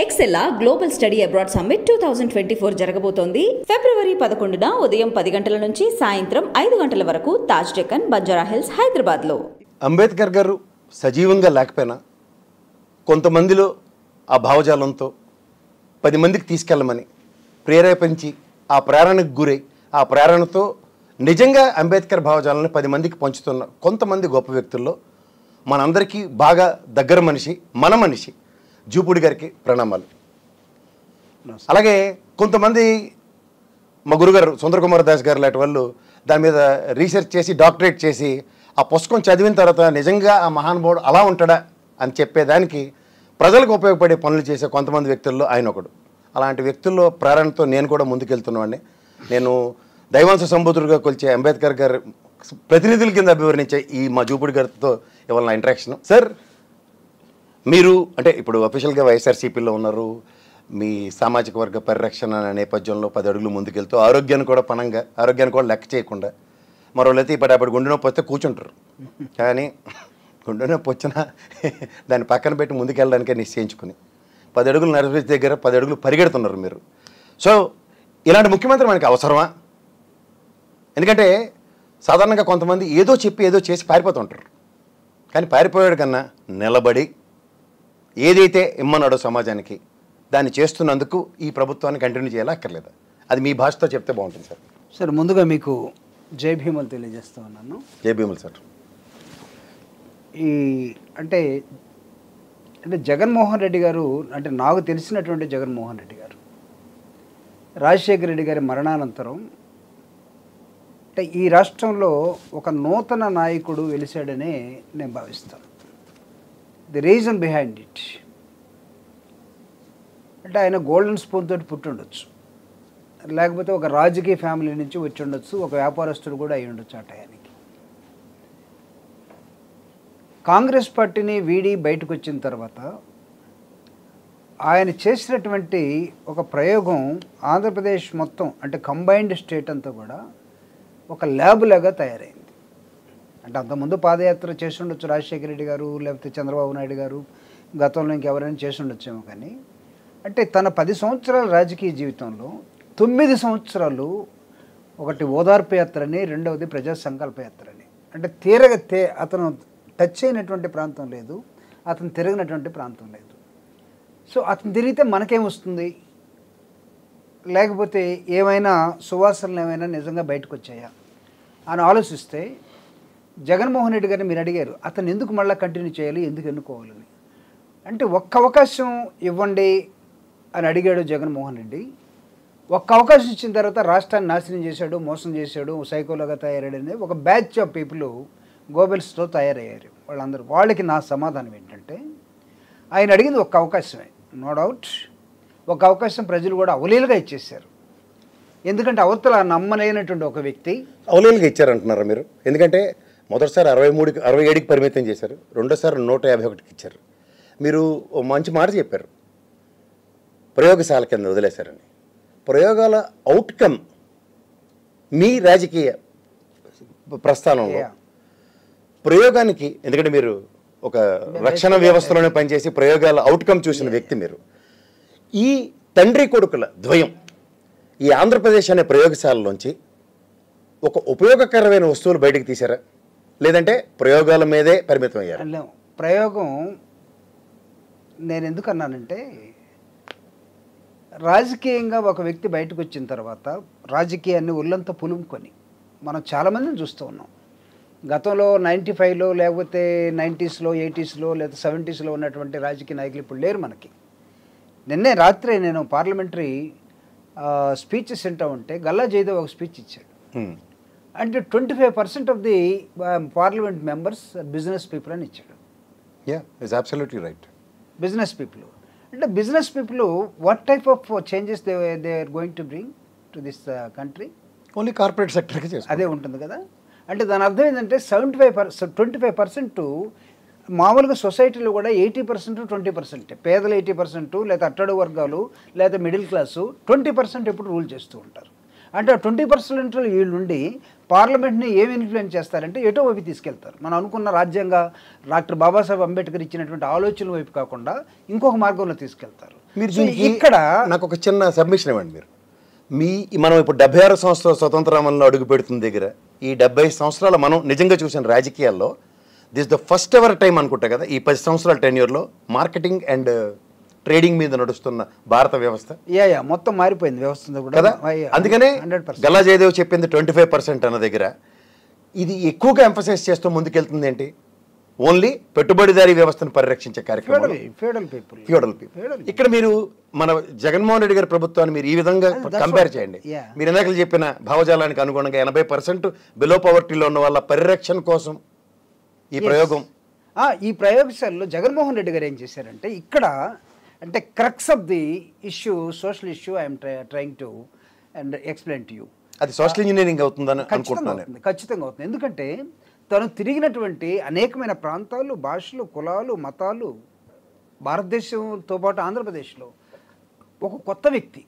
ఎక్సెల్లా global study abroad summit 2024 జరగబోతోంది. ఫిబ్రవరి 11న ఉదయం 10 గంటల నుంచి సాయంత్రం 5 గంటల వరకు తాజ్ డెక్కన్, బంజారా హిల్స్, హైదరాబాద్లో. అంబేద్కర్ గారు సజీవంగా లేకపోయినా కొంతమందిలో ఆ భావజాలంతో 10 మందికి తీసుకెళ్ళమని ప్రేరేపించి ఆ ప్రేరణకు గురై ఆ ప్రేరణతో నిజంగా అంబేద్కర్ భావజాలాన్ని 10 మందికి పంచుతున్న కొంతమంది గొప్ప వ్యక్తుల్లో మనందరికీ బాగా దగ్గర మనిషి, మన మనిషి జూపూడి గారికి ప్రణామాలు. అలాగే కొంతమంది మా గురుగారు సుందర కుమార్ దాస్ గారు లాంటి వాళ్ళు దాని మీద రీసెర్చ్ చేసి డాక్టరేట్ చేసి ఆ పుస్తకం చదివిన తర్వాత నిజంగా ఆ మహానుభావుడు అలా ఉంటాడా అని చెప్పేదానికి ప్రజలకు ఉపయోగపడే పనులు చేసే కొంతమంది వ్యక్తుల్లో ఆయన ఒకడు. అలాంటి వ్యక్తుల్లో ప్రేరణతో నేను కూడా ముందుకెళ్తున్నావాడిని. నేను దైవాంశ సంబూతుడుగా కొలిచే అంబేద్కర్ గారు ప్రతినిధుల కింద అభివర్ణించే ఈ మా జూపూడి గారితో ఇవాళ నా ఇంటరాక్షన్. సార్, మీరు అంటే ఇప్పుడు అఫీషియల్గా వైఎస్ఆర్సీపీలో ఉన్నారు. మీ సామాజిక వర్గ పరిరక్షణ నేపథ్యంలో 10 అడుగులు ముందుకెళ్తూ ఆరోగ్యాన్ని కూడా పనంగా, ఆరోగ్యాన్ని కూడా లెక్క చేయకుండా, మరోలైతే ఇప్పటి గుండె నొప్పి వస్తే కూర్చుంటారు, కానీ గుండె నొప్పి వచ్చినా దాన్ని పక్కన పెట్టి ముందుకెళ్ళడానికే నిశ్చయించుకుని 10 అడుగులు నడిపే దగ్గర 10 అడుగులు పరిగెడుతున్నారు మీరు. సో ఇలాంటి ముఖ్యమంత్రి మనకి అవసరమా? ఎందుకంటే సాధారణంగా కొంతమంది ఏదో చెప్పి ఏదో చేసి పారిపోతుంటారు, కానీ పారిపోయాడు కన్నా నిలబడి ఏదైతే ఇమ్మన్నాడో సమాజానికి దాన్ని చేస్తున్నందుకు ఈ ప్రభుత్వాన్ని కంటిన్యూ చేయాలా అక్కర్లేదా? అది మీ భాషతో చెప్తే బాగుంటుంది సార్. సార్, ముందుగా మీకు జై భీములు తెలియజేస్తూ ఉన్నాను. జై భీములు సార్. అంటే జగన్మోహన్ రెడ్డి గారు, అంటే నాకు తెలిసినటువంటి జగన్మోహన్ రెడ్డి గారు రాజశేఖర రెడ్డి గారి మరణానంతరం అంటే ఈ రాష్ట్రంలో ఒక నూతన నాయకుడు వెలిశాడనే నేను భావిస్తాను. ది రీజన్ బిహైండ్ ఇట్ అంటే ఆయన గోల్డెన్ స్పూన్ తోటి పుట్టి ఉండొచ్చు, లేకపోతే ఒక రాజకీయ ఫ్యామిలీ నుంచి వచ్చి ఉండొచ్చు, ఒక వ్యాపారస్తుడు కూడా అయి ఉండొచ్చు. ఆ టయానికి కాంగ్రెస్ పార్టీని వీడి బయటకు వచ్చిన తర్వాత ఆయన చేసినటువంటి ఒక ప్రయోగం ఆంధ్రప్రదేశ్ మొత్తం అంటే కంబైన్డ్ స్టేట్ అంతా కూడా ఒక ల్యాబ్ లాగా తయారైంది. అంటే అంతకుముందు పాదయాత్ర చేసి ఉండొచ్చు రాజశేఖర రెడ్డి గారు, లేకపోతే చంద్రబాబు నాయుడు గారు, గతంలో ఇంకెవరైనా చేసి ఉండొచ్చేమో, కానీ అంటే తన 10 సంవత్సరాల రాజకీయ జీవితంలో 9 సంవత్సరాలు ఒకటి ఓదార్పు యాత్రని, రెండవది ప్రజా సంకల్ప యాత్రని, అంటే అతను టచ్ అయినటువంటి ప్రాంతం లేదు, అతను తిరిగినటువంటి ప్రాంతం లేదు. సో అతను తిరిగితే మనకేమొస్తుంది, లేకపోతే ఏమైనా సువాసనలు ఏమైనా నిజంగా బయటకు వచ్చాయా అని ఆలోచిస్తే జగన్మోహన్ రెడ్డి గారిని మీరు అడిగారు, అతను ఎందుకు మళ్ళీ కంటిన్యూ చేయాలి, ఎందుకు ఎన్నుకోవాలని. అంటే ఒక్క అవకాశం ఇవ్వండి అని అడిగాడు జగన్మోహన్ రెడ్డి. ఒక్క అవకాశం ఇచ్చిన తర్వాత రాష్ట్రాన్ని నాశనం చేశాడు, మోసం చేశాడు, సైకోలాగా తయారయ్యాడని ఒక బ్యాచ్ ఆఫ్ పీపుల్ గోబెల్స్తో తయారయ్యారు వాళ్ళందరూ. వాళ్ళకి నా సమాధానం ఏంటంటే, ఆయన అడిగింది ఒక్క అవకాశమే, నో డౌట్. ఒక అవకాశం ప్రజలు కూడా అవలీలుగా ఇచ్చేశారు. ఎందుకంటే అవతల నమ్మలేనటువంటి ఒక వ్యక్తి అవలీలుగా ఇచ్చారంటున్నారా మీరు? ఎందుకంటే మొదటిసారి 67కి పరిమితం చేశారు, రెండోసారి 151కి ఇచ్చారు. మీరు మంచి మాట చెప్పారు, ప్రయోగశాల కింద వదిలేశారని. ప్రయోగాల అవుట్కమ్ మీ రాజకీయ ప్రస్థానంలో ప్రయోగానికి, ఎందుకంటే మీరు ఒక రక్షణ వ్యవస్థలోనే పనిచేసి ప్రయోగాల అవుట్కమ్ చూసిన వ్యక్తి మీరు. ఈ తండ్రి కొడుకుల ద్వయం ఈ ఆంధ్రప్రదేశ్ అనే ప్రయోగశాలలోంచి ఒక ఉపయోగకరమైన వస్తువులు బయటకు తీశారా, లేదంటే ప్రయోగాల మీదే పరిమితం అయ్యారు? ప్రయోగం నేను ఎందుకు అన్నానంటే, రాజకీయంగా ఒక వ్యక్తి బయటకు వచ్చిన తర్వాత రాజకీయాన్ని ఒళ్ళంతా పులుముకొని మనం చాలామందిని చూస్తూ ఉన్నాం. గతంలో 95లో, లేకపోతే 90స్లో, 80స్లో, లేదా 70స్లో ఉన్నటువంటి రాజకీయ నాయకులు ఇప్పుడు లేరు మనకి. నిన్నే రాత్రే నేను పార్లమెంటరీ స్పీచెస్ వింటా ఉంటే గల్లా జయదేవ్ ఒక స్పీచ్ ఇచ్చాడు. అంటే 25% of the parliament members business people అని ఇచ్చాడు. Absolutely right. బిజినెస్ పీపుల్ అంటే business people what type of changes they are going to bring to this country? Only corporate సెక్టర్కి అదే ఉంటుంది కదా. అంటే దాని అర్థం ఏంటంటే 25% మామూలుగా సొసైటీలో కూడా 80% 20%, పేదలు 80%, లేదా అట్టడుగు వర్గాలు, లేదా మిడిల్ క్లాసు 20% ఎప్పుడు రూల్ చేస్తూ ఉంటారు. అంటే 20% వీళ్ళుండి పార్లమెంట్ని ఏమి ఇన్ఫ్లుయెన్స్ చేస్తారంటే ఎటో వైపు తీసుకెళ్తారు. మనం అనుకున్న రాజ్యాంగ డాక్టర్ బాబాసాహెబ్ అంబేద్కర్ ఇచ్చినటువంటి ఆలోచనల వైపు కాకుండా ఇంకొక మార్గంలో తీసుకెళ్తారు. మీరు ఇక్కడ నాకు ఒక చిన్న సబ్మిషన్ ఇవ్వండి. మనం ఇప్పుడు 76 సంవత్సరాల స్వతంత్రంలో అడుగు పెడుతున్న దగ్గర ఈ 75 సంవత్సరాలు మనం నిజంగా చూసిన రాజకీయాల్లో this the first ever time అనుకుంటా కదా ఈ 10 సంవత్సరాల టెన్యూర్లో మార్కెటింగ్ అండ్ ట్రేడింగ్ మీద నడుస్తున్న భారత వ్యవస్థ మొత్తం మారిపోయింది వ్యవస్థ కూడా కదా. అందుకనే 100%. గల్లా జయదేవ్ చెప్పింది 25% అన్న దగ్గర ఇది ఎక్కువగా ఎంఫసైజ్ చేస్తూ ముందుకెళ్తుంది ఏంటి? ఓన్లీ పెట్టుబడిదారీ వ్యవస్థను పరిరక్షించే కార్యక్రమం, ఫ్యూడల్ పీపుల్. ఇక్కడ మీరు మన జగన్మోహన్ రెడ్డి గారి ప్రభుత్వాన్ని మీరు ఈ విధంగా కంపేర్ చేయండి. మీరు ఇందాక చెప్పిన భావజాలానికి అనుగుణంగా 80% బిలో పవర్టీలో ఉన్న వాళ్ళ పరిరక్షణ కోసం ఈ ప్రయోగం. ఈ ప్రయోగశాలలో జగన్మోహన్ రెడ్డి గారు ఏం చేశారంటే ఇక్కడ అంటే crux of the issue, social issue I'm trying to and explain to you. అది సోషల్ ఇంజనీరింగ్ అవుతుందని అనుకుంటున్నాను. ఖచ్చితంగా అవుతుంది. ఎందుకంటే తను తిరిగినటువంటి అనేకమైన ప్రాంతాలు, భాషలు, కులాలు, మతాలు భారతదేశంతో పాటు ఆంధ్రప్రదేశ్లో ఒక కొత్త వ్యక్తి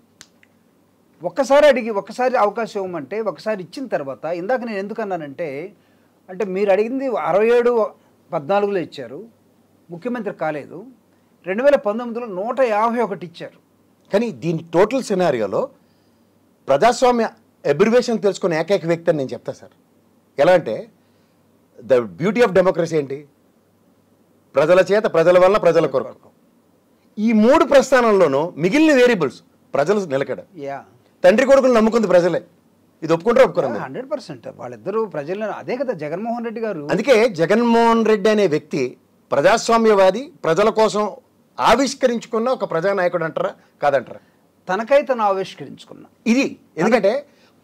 ఒక్కసారి అడిగి ఒక్కసారి అవకాశం ఇవ్వమంటే ఒకసారి ఇచ్చిన తర్వాత ఇందాక నేను ఎందుకన్నానంటే అంటే మీరు అడిగింది 67-14లో ఇచ్చారు, ముఖ్యమంత్రి కాలేదు. 2019లో 151 ఇచ్చారు. కానీ దీని టోటల్ సినారియోలో ప్రజాస్వామ్య అబ్రివేషన్ తెలుసుకునే ఏకైక వ్యక్తి అని నేను చెప్తా సార్. ఎలా అంటే ద బ్యూటీ ఆఫ్ డెమోక్రసీ ఏంటి? ప్రజల చేత, ప్రజల వల్ల, ప్రజల కొరకు. ఈ 3 ప్రస్థానంలోనూ మిగిలిన వేరియబుల్స్ ప్రజలు నిలకడ. తండ్రి కొడుకులు నమ్ముకుంది ప్రజలే. ఇది ఒప్పుకుంటారు ఒప్పుకోరు? 100% వాళ్ళిద్దరూ ప్రజలను. అదే కదా జగన్మోహన్ రెడ్డి గారు. అందుకే జగన్మోహన్ రెడ్డి అనే వ్యక్తి ప్రజాస్వామ్యవాది, ప్రజల కోసం ఆవిష్కరించుకున్న ఒక ప్రజానాయకుడు అంటారా కాదంటారా? తనకై తను ఆవిష్కరించుకున్నా ఇది. ఎందుకంటే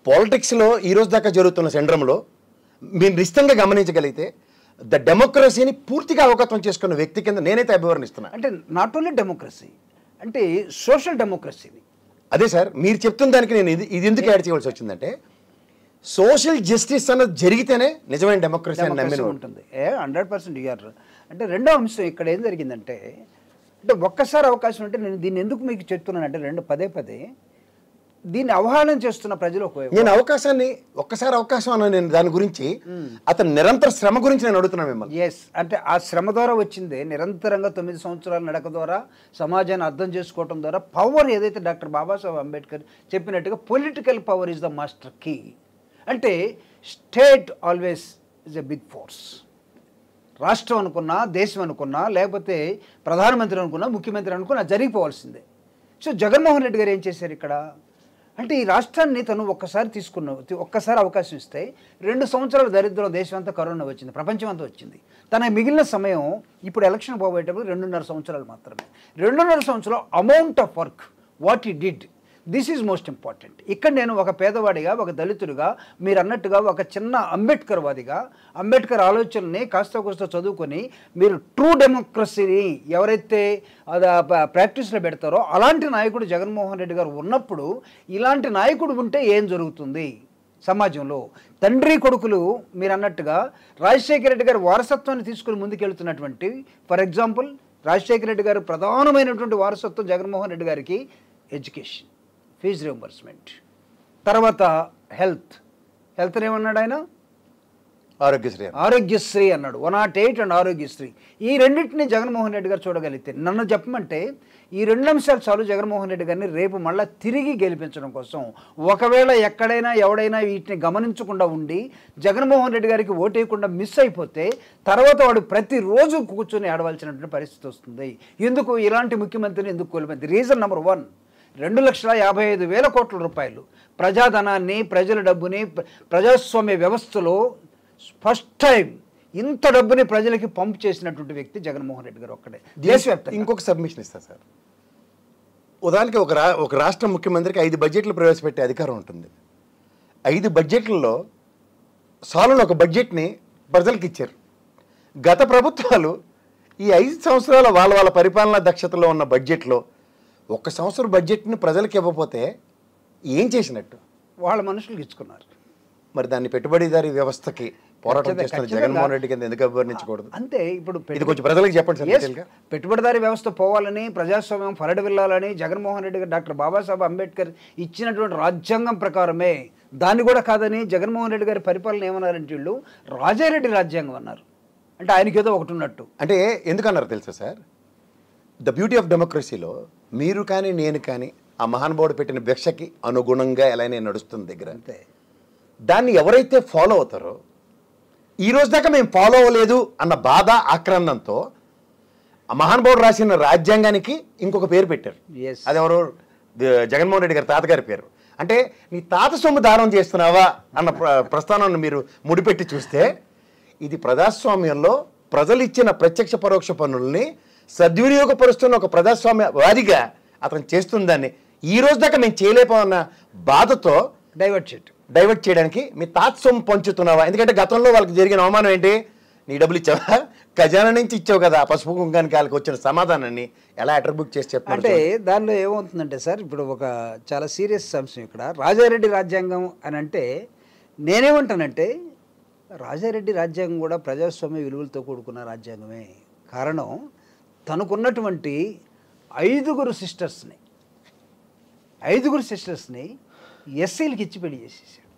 పాలిటిక్స్లో ఈ రోజు దాకా జరుగుతున్న సెండ్రంలో మీరు నిశ్చితంగా గమనించగలిగితే ద డెమోక్రసీని పూర్తిగా అవగతం చేసుకున్న వ్యక్తి కింద నేనైతే అభివర్ణిస్తున్నా. అంటే నాట్ ఓన్లీ డెమోక్రసీ, అంటే సోషల్ డెమోక్రసీని. అదే సార్ మీరు చెప్తున్న దానికి నేను ఇది ఎందుకు యాడ్ చేయవలసి వచ్చిందంటే సోషల్ జస్టిస్ అన్నది జరిగితేనే నిజమైన డెమోక్రసీ అని నమ్మిన ఉంటుంది. 100% యూఆర్. అంటే రెండో అంశం ఇక్కడ ఏం జరిగిందంటే అంటే ఒక్కసారి అవకాశం అంటే నేను దీన్ని ఎందుకు మీకు చెప్తున్నానంటే పదే దీన్ని అవహేళన చేస్తున్న ప్రజలు. నేను అవకాశాన్ని ఒక్కసారి అవకాశం అన్న నేను దాని గురించి అతను నిరంతర శ్రమ గురించి నేను అడుగుతున్నాను మిమ్మల్ని. అంటే ఆ శ్రమ ద్వారా వచ్చిందే నిరంతరంగా 9 సంవత్సరాల నడక ద్వారా సమాజాన్ని అర్థం చేసుకోవడం ద్వారా పవర్ ఏదైతే డాక్టర్ బాబాసాహెబ్ అంబేద్కర్ చెప్పినట్టుగా political power is the master key. అంటే state always is a big force. రాష్ట్రం అనుకున్నా, దేశం అనుకున్నా, లేకపోతే ప్రధానమంత్రి అనుకున్నా, ముఖ్యమంత్రి అనుకున్నా జరిగిపోవాల్సిందే. సో జగన్మోహన్ రెడ్డి గారు ఏం చేశారు ఇక్కడ అంటే ఈ రాష్ట్రాన్ని తను ఒక్కసారి అవకాశం ఇస్తే 2 సంవత్సరాల దరిద్రం, దేశం అంతా కరోనా వచ్చింది, ప్రపంచం అంతా వచ్చింది. తన మిగిలిన సమయం ఇప్పుడు ఎలక్షన్ పోయేటప్పుడు 2.5 సంవత్సరాలు మాత్రమే. 2.5 సంవత్సరాలు amount of work what he did, this is most important. ఇక్కడ నేను ఒక పేదవాడిగా, ఒక దళితుడిగా, మీరు అన్నట్టుగా ఒక చిన్న అంబేద్కర్ వాదిగా, అంబేద్కర్ ఆలోచనని కాస్త చదువుకొని మీరు ట్రూ డెమోక్రసీని ఎవరైతే ప్రాక్టీస్లో పెడతారో అలాంటి నాయకుడు జగన్మోహన్ రెడ్డి గారు ఉన్నప్పుడు ఇలాంటి నాయకుడు ఉంటే ఏం జరుగుతుంది సమాజంలో? తండ్రి కొడుకులు మీరు అన్నట్టుగా రాజశేఖర రెడ్డి గారి వారసత్వాన్ని తీసుకుని ముందుకెళ్తున్నటువంటి, ఫర్ ఎగ్జాంపుల్ రాజశేఖర రెడ్డి గారు ప్రధానమైనటువంటి వారసత్వం జగన్మోహన్ రెడ్డి గారికి ఎడ్యుకేషన్, ఫీజు రియంబర్స్మెంట్, తర్వాత హెల్త్ ఏమన్నాడు ఆయన? ఆరోగ్యశ్రీ అన్నాడు. 108 అండ్ ఆరోగ్యశ్రీ. ఈ రెండింటిని జగన్మోహన్ రెడ్డి గారు చూడగలిగితే నన్ను చెప్పమంటే ఈ 2 అంశాలు చాలు జగన్మోహన్ రెడ్డి గారిని రేపు మళ్ళీ తిరిగి గెలిపించడం కోసం. ఒకవేళ ఎక్కడైనా ఎవడైనా వీటిని గమనించకుండా ఉండి జగన్మోహన్ రెడ్డి గారికి ఓటేయకుండా మిస్ అయిపోతే తర్వాత వాడు ప్రతిరోజు కూర్చొని ఆడవలసినటువంటి పరిస్థితి వస్తుంది. ఎందుకు ఇలాంటి ముఖ్యమంత్రిని ఎందుకు కోల్పోయింది? రీజన్ నెంబర్ 1, 2,55,000 కోట్ల రూపాయలు ప్రజాధనాన్ని, ప్రజల డబ్బుని ప్రజాస్వామ్య వ్యవస్థలో ఫస్ట్ టైం ఇంత డబ్బుని ప్రజలకి పంప్ చేసినటువంటి వ్యక్తి జగన్మోహన్ రెడ్డి గారు ఒక్కడే దేశవ్యాప్తంగా. ఇంకొక సబ్మిషన్ ఇస్తా సార్. ఉదాహరణకి ఒక రాష్ట్ర ముఖ్యమంత్రికి 5 బడ్జెట్లు ప్రవేశపెట్టే అధికారం ఉంటుంది. 5 బడ్జెట్లలో సాలును ఒక బడ్జెట్ని ప్రజలకు ఇచ్చారు. గత ప్రభుత్వాలు ఈ 5 సంవత్సరాల వాళ్ళ పరిపాలనా దక్షతలో ఉన్న బడ్జెట్లో 1 సంవత్సరం బడ్జెట్ని ప్రజలకు ఇవ్వకపోతే ఏం చేసినట్టు? వాళ్ళ మనుషులకు ఇచ్చుకున్నారు. మరి దాన్ని పెట్టుబడిదారీ వ్యవస్థకి పోరాటం చేస్తున్న జగన్మోహన్ రెడ్డి కింద ఎందుకు అభివర్ణించకూడదు? అంతే. ఇప్పుడు ఇది కొంచెం ప్రజలకు చెప్పండి సార్. డీటెయిల్గా పెట్టుబడిదారీ వ్యవస్థ పోవాలని, ప్రజాస్వామ్యం ఫలడవిల్లాలని జగన్మోహన్ రెడ్డి గారు, డాక్టర్ బాబాసాహెబ్ అంబేద్కర్ ఇచ్చినటువంటి రాజ్యాంగం ప్రకారమే, దాన్ని కూడా కాదని జగన్మోహన్ రెడ్డి గారి పరిపాలన ఏమన్నారంటే వీళ్ళు రాజారెడ్డి రాజ్యాంగం అన్నారు. అంటే ఆయనకి ఏదో ఒకటి ఉన్నట్టు. అంటే ఎందుకన్నారు తెలుసా సార్? ద బ్యూటీ ఆఫ్ డెమోక్రసీలో మీరు కానీ నేను కానీ ఆ మహానుభావుడు పెట్టిన భిక్షకి అనుగుణంగా ఎలానే నడుస్తుంది దగ్గర. అంతే. దాన్ని ఎవరైతే ఫాలో అవుతారో, ఈ రోజు దాకా మేము ఫాలో అవ్వలేదు అన్న బాధ ఆక్రందంతో ఆ మహానుభావుడు రాసిన రాజ్యాంగానికి ఇంకొక పేరు పెట్టారు. అది ఎవరు? జగన్మోహన్ రెడ్డి గారి తాతగారి పేరు. అంటే నీ తాత సొమ్ము దానం చేస్తున్నావా అన్న ప్రస్థానాన్ని మీరు ముడిపెట్టి చూస్తే, ఇది ప్రజాస్వామ్యంలో ప్రజలు ఇచ్చిన ప్రత్యక్ష పరోక్ష పన్నుల్ని సద్వినియోగపరుస్తున్న ఒక ప్రజాస్వామ్యవాదిగా అతను చేస్తుందాన్ని ఈ రోజు దాకా మేము చేయలేకపోన్న బాధతో డైవర్ట్ చేయడానికి మీ తాత సొమ్ము పంచుతున్నావా? ఎందుకంటే గతంలో వాళ్ళకి జరిగిన అవమానం ఏంటి? నీ డబ్బులు ఇచ్చావా? ఖజానా నుంచి ఇచ్చావు కదా. పసుపు కుంకానికి వాళ్ళకి వచ్చిన సమాధానాన్ని ఎలా అట్రిబ్యూట్ చేసి చెప్పారు? అంటే దానిలో ఏమవుతుందంటే సార్, ఇప్పుడు ఒక చాలా సీరియస్ అంశం ఇక్కడ. రాజారెడ్డి రాజ్యాంగం అని అంటే నేనేమంటానంటే, రాజారెడ్డి రాజ్యాంగం కూడా ప్రజాస్వామ్య విలువలతో కూడుకున్న రాజ్యాంగమే. కారణం, తనకున్నటువంటి 5 సిస్టర్స్ని ఎస్సీలకి ఇచ్చి పెళ్లి చేసేసాడు.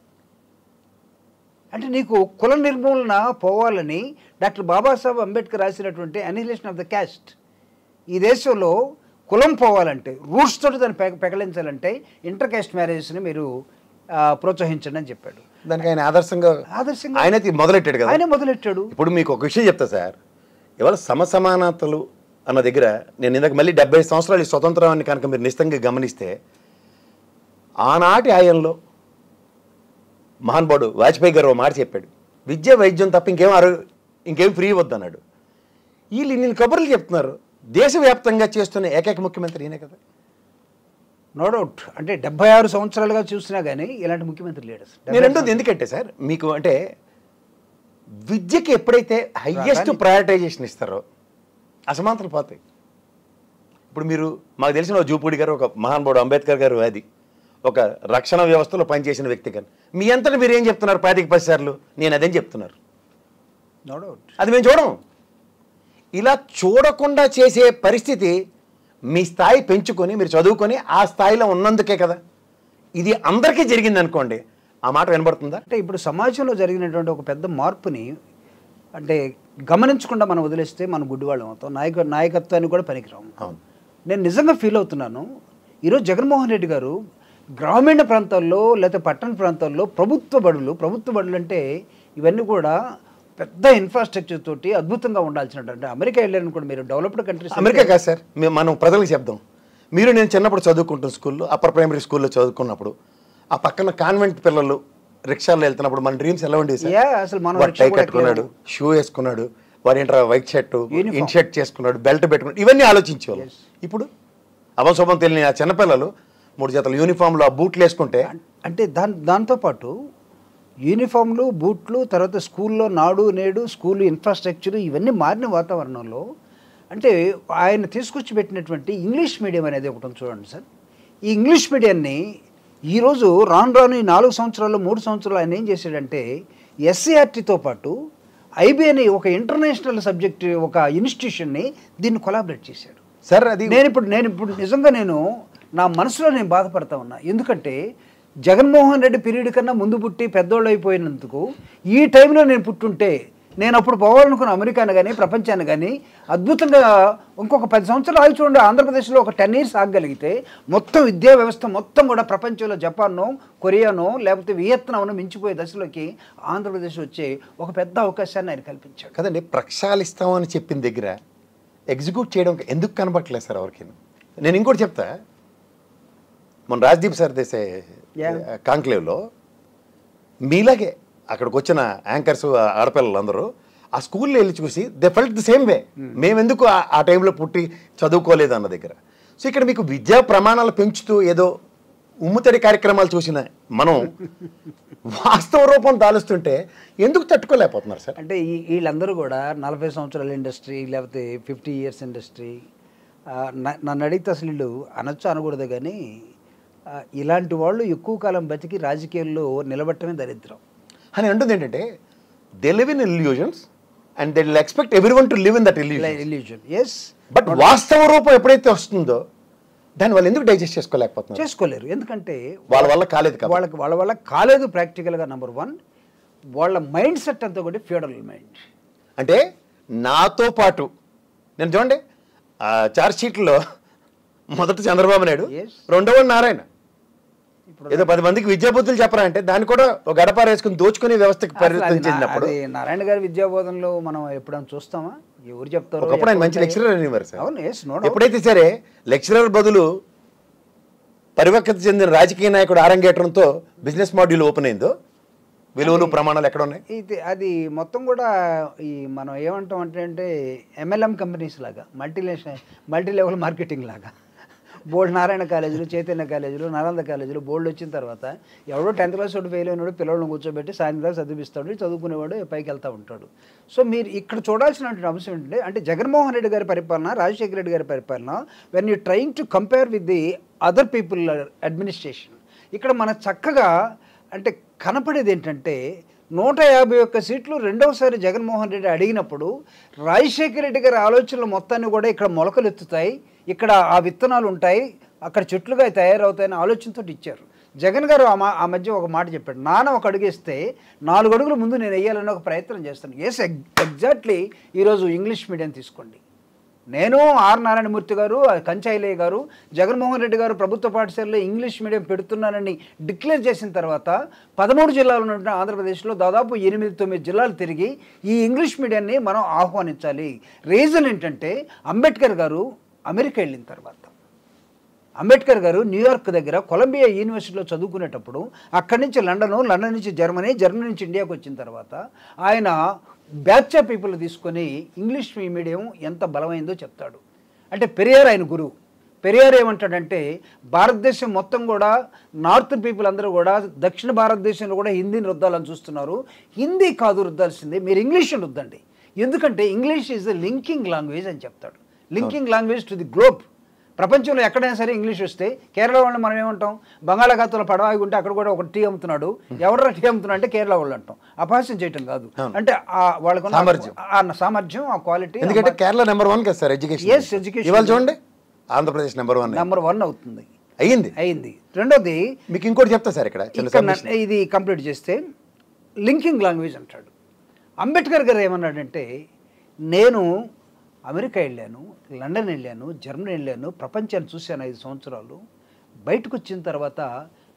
అంటే నీకు కుల నిర్మూలన పోవాలని డాక్టర్ బాబాసాహెబ్ అంబేద్కర్ రాసినటువంటి అనిహిలేషన్ ఆఫ్ ద క్యాస్ట్, ఈ దేశంలో కులం పోవాలంటే, రూట్స్ తోటి దాన్ని పెకలించాలంటే ఇంటర్ క్యాస్ట్ మ్యారేజెస్ని మీరు ప్రోత్సహించండి అని చెప్పాడు. దానికి ఆయన ఆదర్శంగా ఆయన మొదలెట్టాడు కదా. ఆయన మొదలెట్టాడు. ఇప్పుడు మీకు ఒక విషయం చెప్తా సార్. ఇవాళ సమసమానతలు అన్న దగ్గర నేను ఇందాక మళ్ళీ 70 సంవత్సరాలు ఈ స్వతంత్రాన్ని కనుక మీరు నిశ్చితంగా గమనిస్తే, ఆనాటి ఆయనలో మహానుభావుడు వాజ్పేయి గారు మాట చెప్పాడు, విద్య వైద్యం తప్ప ఇంకేం ఫ్రీ వద్దన్నాడు. వీళ్ళు ఇన్ని కబుర్లు చెప్తున్నారు. దేశవ్యాప్తంగా చేస్తున్న ఏకైక ముఖ్యమంత్రి ఈయనే కదా. No doubt. అంటే 76 సంవత్సరాలుగా చూసినా కానీ ఇలాంటి ముఖ్యమంత్రి లేడు. నేను అంటుంది ఎందుకంటే సార్, మీకు అంటే విద్యకి ఎప్పుడైతే హైయెస్ట్ ప్రయారిటైజేషన్ ఇస్తారో అసమానతలు పోతాయి. ఇప్పుడు మీరు మాకు తెలిసిన జూపూడి గారు ఒక మహానుభావుడు, అంబేద్కర్ గారు అది ఒక రక్షణ వ్యవస్థలో పనిచేసిన వ్యక్తి కానీ మీ అంతటా మీరు ఏం చెప్తున్నారు? 10 సార్లు నేను అదేం చెప్తున్నారు. No doubt. అది మేము చూడం. ఇలా చూడకుండా చేసే పరిస్థితి మీ స్థాయి పెంచుకొని మీరు చదువుకొని ఆ స్థాయిలో ఉన్నందుకే కదా. ఇది అందరికీ జరిగింది అనుకోండి, ఆ మాట వినబడుతుందా? అంటే ఇప్పుడు సమాజంలో జరిగినటువంటి ఒక పెద్ద మార్పుని అంటే గమనించకుండా మనం వదిలేస్తే మనం గుడ్డివాళ్ళం అవుతాం. నాయకత్వాన్ని కూడా పనికిరాము. నేను నిజంగా ఫీల్ అవుతున్నాను. ఈరోజు జగన్మోహన్ రెడ్డి గారు గ్రామీణ ప్రాంతాల్లో లేకపోతే పట్టణ ప్రాంతాల్లో ప్రభుత్వ బడులు అంటే ఇవన్నీ కూడా పెద్ద ఇన్ఫ్రాస్ట్రక్చర్ తోటి అద్భుతంగా ఉండాల్సిన, అంటే అమెరికా వెళ్ళారని కూడా మీరు డెవలప్డ్ కంట్రీస్. అమెరికా కాదు సార్, మనం ప్రజలకు చెప్దాం. మీరు నేను చిన్నప్పుడు చదువుకుంటున్న స్కూల్లో, అప్పర్ ప్రైమరీ స్కూల్లో చదువుకున్నప్పుడు ఆ పక్కన కాన్వెంట్ పిల్లలు రిక్షాల్లో వెళ్తున్నప్పుడు మన డ్రీమ్స్ ఎలా ఉండేది సార్? అసలు మనం టై కట్టుకున్నాడు, షూ వేసుకున్నాడు, వాడు ఏంట్రా వైట్ షర్ట్ ఇన్షర్ట్ చేసుకున్నాడు, బెల్ట్ పెట్టుకున్నాడు, ఇవన్నీ ఆలోచించేవాళ్ళు. ఇప్పుడు అభంశోభం తెలియని ఆ చిన్నపిల్లలు 3 జతల యూనిఫామ్లు ఆ బూట్లు వేసుకుంటే, అంటే దాంతోపాటు యూనిఫామ్లు, బూట్లు, తర్వాత స్కూల్లో నాడు నేడు స్కూల్ ఇన్ఫ్రాస్ట్రక్చర్ ఇవన్నీ మారిన వాతావరణంలో అంటే ఆయన తీసుకొచ్చి పెట్టినటువంటి ఇంగ్లీష్ మీడియం అనేది ఒకటి ఉంది చూడండి సార్. ఈ ఇంగ్లీష్ మీడియాన్ని ఈరోజు రాను ఈ 4 సంవత్సరాలు 3 సంవత్సరాలు ఆయన ఏం చేశాడంటే ఎస్సీఆర్టీతో పాటు ఐబీ అనే ఒక ఇంటర్నేషనల్ సబ్జెక్ట్ ఒక ఇన్స్టిట్యూషన్ని దీన్ని కొలాబరేట్ చేశాడు సార్. అది నేను ఇప్పుడు నిజంగా నా మనసులో నేను బాధపడతా ఉన్నా. ఎందుకంటే జగన్మోహన్ రెడ్డి పీరియడ్ కన్నా ముందు పుట్టి పెద్దోళ్ళు అయిపోయినందుకు ఈ టైంలో నేను పుట్టుంటే నేను అప్పుడు పోవాలనుకున్న అమెరికాను కానీ ప్రపంచాన్ని కానీ అద్భుతంగా ఇంకొక 10 సంవత్సరాలు ఆగి చూడండి, ఆంధ్రప్రదేశ్లో ఒక 10 years ఆగగలిగితే మొత్తం విద్యా వ్యవస్థ మొత్తం కూడా ప్రపంచంలో జపాన్నో కొరియానో లేకపోతే వియత్నాంను మించిపోయే దశలోకి ఆంధ్రప్రదేశ్ వచ్చే ఒక పెద్ద అవకాశాన్ని ఆయన కల్పించాడు కదండి. ప్రక్షాళిస్తామని చెప్పిన దగ్గర ఎగ్జిక్యూట్ చేయడం ఎందుకు కనబట్టలేదు సార్ ఎవరికి? నేను ఇంకోటి చెప్తా. మన రాజ్దీప్ సార్ దేశే కాంక్లేవ్లో మీలాగే అక్కడికి వచ్చిన యాంకర్స్ ఆడపిల్లలందరూ ఆ స్కూల్లో వెళ్ళి చూసి they felt the same way. మేమెందుకు ఆ టైంలో పుట్టి చదువుకోలేదు అన్న దగ్గర. సో ఇక్కడ మీకు విద్యా ప్రమాణాలు పెంచుతూ ఏదో ఉమ్ముతడి కార్యక్రమాలు చూసిన మనం వాస్తవ రూపం దాలుస్తుంటే ఎందుకు తట్టుకోలేకపోతున్నారు సార్? అంటే వీళ్ళందరూ కూడా 40 సంవత్సరాల ఇండస్ట్రీ లేకపోతే 50 years ఇండస్ట్రీ. నన్ను అడిగితే అసలు వీళ్ళు అనొచ్చు అనకూడదు, కానీ ఇలాంటి వాళ్ళు ఎక్కువ కాలం బతికి రాజకీయాల్లో నిలబట్టమే దరిద్రం అని అంటుంది. ఏంటంటే they live in illusions and they will expect everyone to live in that illusion. Illusion, yes. But వాస్తవ రూపం ఎప్పుడైతే వస్తుందో దాన్ని వాళ్ళు ఎందుకు డైజెస్ట్ చేసుకోలేకపోతున్నారు? చేసుకోలేరు. ఎందుకంటే వాళ్ళ వల్ల కాలేదు కాబట్టి. వాళ్ళ వల్ల కాలేదు ప్రాక్టికల్గా. నెంబర్ 1, వాళ్ళ మైండ్ సెట్ అంతా కూడా ఫ్యూడల్ మైండ్. అంటే నాతో పాటు నేను చూడండి చార్జ్ షీట్లో మొదటి చంద్రబాబు నాయుడు, రెండవ నారాయణ. ఏదో 10 మందికి విద్యాబుద్ధులు చెప్పరా అంటే దాన్ని కూడా ఒక గడపార వేసుకుని దోచుకునే వ్యవస్థకు పరివర్తన చెందినప్పుడు నారాయణ గారి విద్యాబోధనలో మనం ఎప్పుడైనా చూస్తామా? ఎవరు చెప్తారు? ఒకప్పుడు ఆయన మంచి లెక్చరర్ అనేవారు సార్. అవును, ఎస్, నో. ఎప్పుడైతే సరే లెక్చరర్ బదులు పరిపక్వత చెందిన రాజకీయ నాయకుడు ఆరంగేట్రంతో బిజినెస్ మాడ్యూల్ ఓపెన్ అయిందో విలువలు ప్రమాణాలు ఎక్కడ ఉన్నాయి? ఇది అది మొత్తం కూడా ఈ మనం ఏమంటాం అంటే MLM కంపెనీస్ లాగా, మల్టీ లెవెల్ మార్కెటింగ్ లాగా. బోల్డ్ నారాయణ కాలేజీలు, చైతన్య కాలేజీలు, నలంద కాలేజీలు బోల్డ్ వచ్చిన తర్వాత ఎవడో 10th క్లాస్ ఒకటి ఫెయిల్ అయినాడు పిల్లలను కూర్చోబెట్టి సాయంత్రం చదివిస్తాడు, చదువుకునేవాడు పైకి వెళ్తూ ఉంటాడు. సో మీరు ఇక్కడ చూడాల్సినటువంటి అంశం ఏంటంటే, అంటే జగన్మోహన్ రెడ్డి గారి పరిపాలన, రాజశేఖర రెడ్డి గారి పరిపాలన, when you trying to compare with the other people administration, ఇక్కడ మన చక్కగా అంటే కనపడేది ఏంటంటే 151 సీట్లు రెండవసారి జగన్మోహన్ రెడ్డి అడిగినప్పుడు రాజశేఖర రెడ్డి గారి ఆలోచనలు మొత్తాన్ని కూడా ఇక్కడ మొలకలు ఎత్తుతాయి, ఇక్కడ ఆ విత్తనాలు ఉంటాయి, అక్కడ చెట్లుగా తయారవుతాయని ఆలోచనతో ఇచ్చారు. జగన్ గారు ఆ మధ్య ఒక మాట చెప్పాడు, నాన్న ఒక అడుగేస్తే 4 అడుగుల ముందు నేను వేయాలని ఒక ప్రయత్నం చేస్తాను. Yes, exactly. ఈరోజు ఇంగ్లీష్ మీడియం తీసుకోండి. నేను ఆర్ నారాయణమూర్తి గారు, కంచైలయ్య గారు, జగన్మోహన్ రెడ్డి గారు ప్రభుత్వ పాఠశాలలో ఇంగ్లీష్ మీడియం పెడుతున్నానని డిక్లేర్ చేసిన తర్వాత 13 జిల్లాలు ఉన్న ఆంధ్రప్రదేశ్లో దాదాపు 8-9 జిల్లాలు తిరిగి ఈ ఇంగ్లీష్ మీడియాన్ని మనం ఆహ్వానించాలి. రీజన్ ఏంటంటే, అంబేద్కర్ గారు అమెరికా వెళ్ళిన తర్వాత, అంబేద్కర్ గారు న్యూయార్క్ దగ్గర కొలంబియా యూనివర్సిటీలో చదువుకునేటప్పుడు అక్కడి నుంచి లండన్ నుంచి జర్మనీ నుంచి ఇండియాకి వచ్చిన తర్వాత ఆయన బ్యాచ్ ఆఫ్ పీపుల్ తీసుకొని ఇంగ్లీష్ మీడియం ఎంత బలమైందో చెప్తాడు. అంటే పెరియార్ ఆయన గురువు. పెరియార్ ఏమంటాడంటే, భారతదేశం మొత్తం కూడా నార్త్ పీపుల్ అందరూ కూడా దక్షిణ భారతదేశంలో కూడా హిందీని రుద్దాలని చూస్తున్నారు. హిందీ కాదు రుద్దాల్సింది, మీరు ఇంగ్లీష్ని రుద్దండి. ఎందుకంటే English is the linking language అని చెప్తాడు. Linking language to the globe. ప్రపంచంలో ఎక్కడైనా సరే ఇంగ్లీష్ వస్తే, కేరళ వాళ్ళని మనం ఏమంటాం, బంగాళాఖాతంలో పడవాగి ఉంటే అక్కడ కూడా ఒక టీ అమ్ముతున్నాడు, ఎవడరా టీ అమ్ముతున్నా అంటే కేరళ వాళ్ళు అంటాం. అపహాస్యం చేయటం కాదు, అంటే వాళ్ళకు సామర్థ్యం, ఆ క్వాలిటీ. ఎందుకంటే కేరళ నెంబర్ 1 కదా సార్ ఎడ్యుకేషన్. Yes, education. ఇవాళ చూడండి ఆంధ్రప్రదేశ్ నెంబర్ 1 అవుతుంది, అయింది. రెండోది మీకు ఇంకోటి చెప్తా సార్, ఇక్కడ ఇది కంప్లీట్ చేస్తే లింకింగ్ లాంగ్వేజ్ అంటాడు. అంబేద్కర్ గారు ఏమన్నాడంటే, నేను అమెరికా వెళ్ళాను, లండన్ వెళ్ళాను, జర్మనీ వెళ్ళాను, ప్రపంచాన్ని చూశాను 5 సంవత్సరాలు. బయటకు వచ్చిన తర్వాత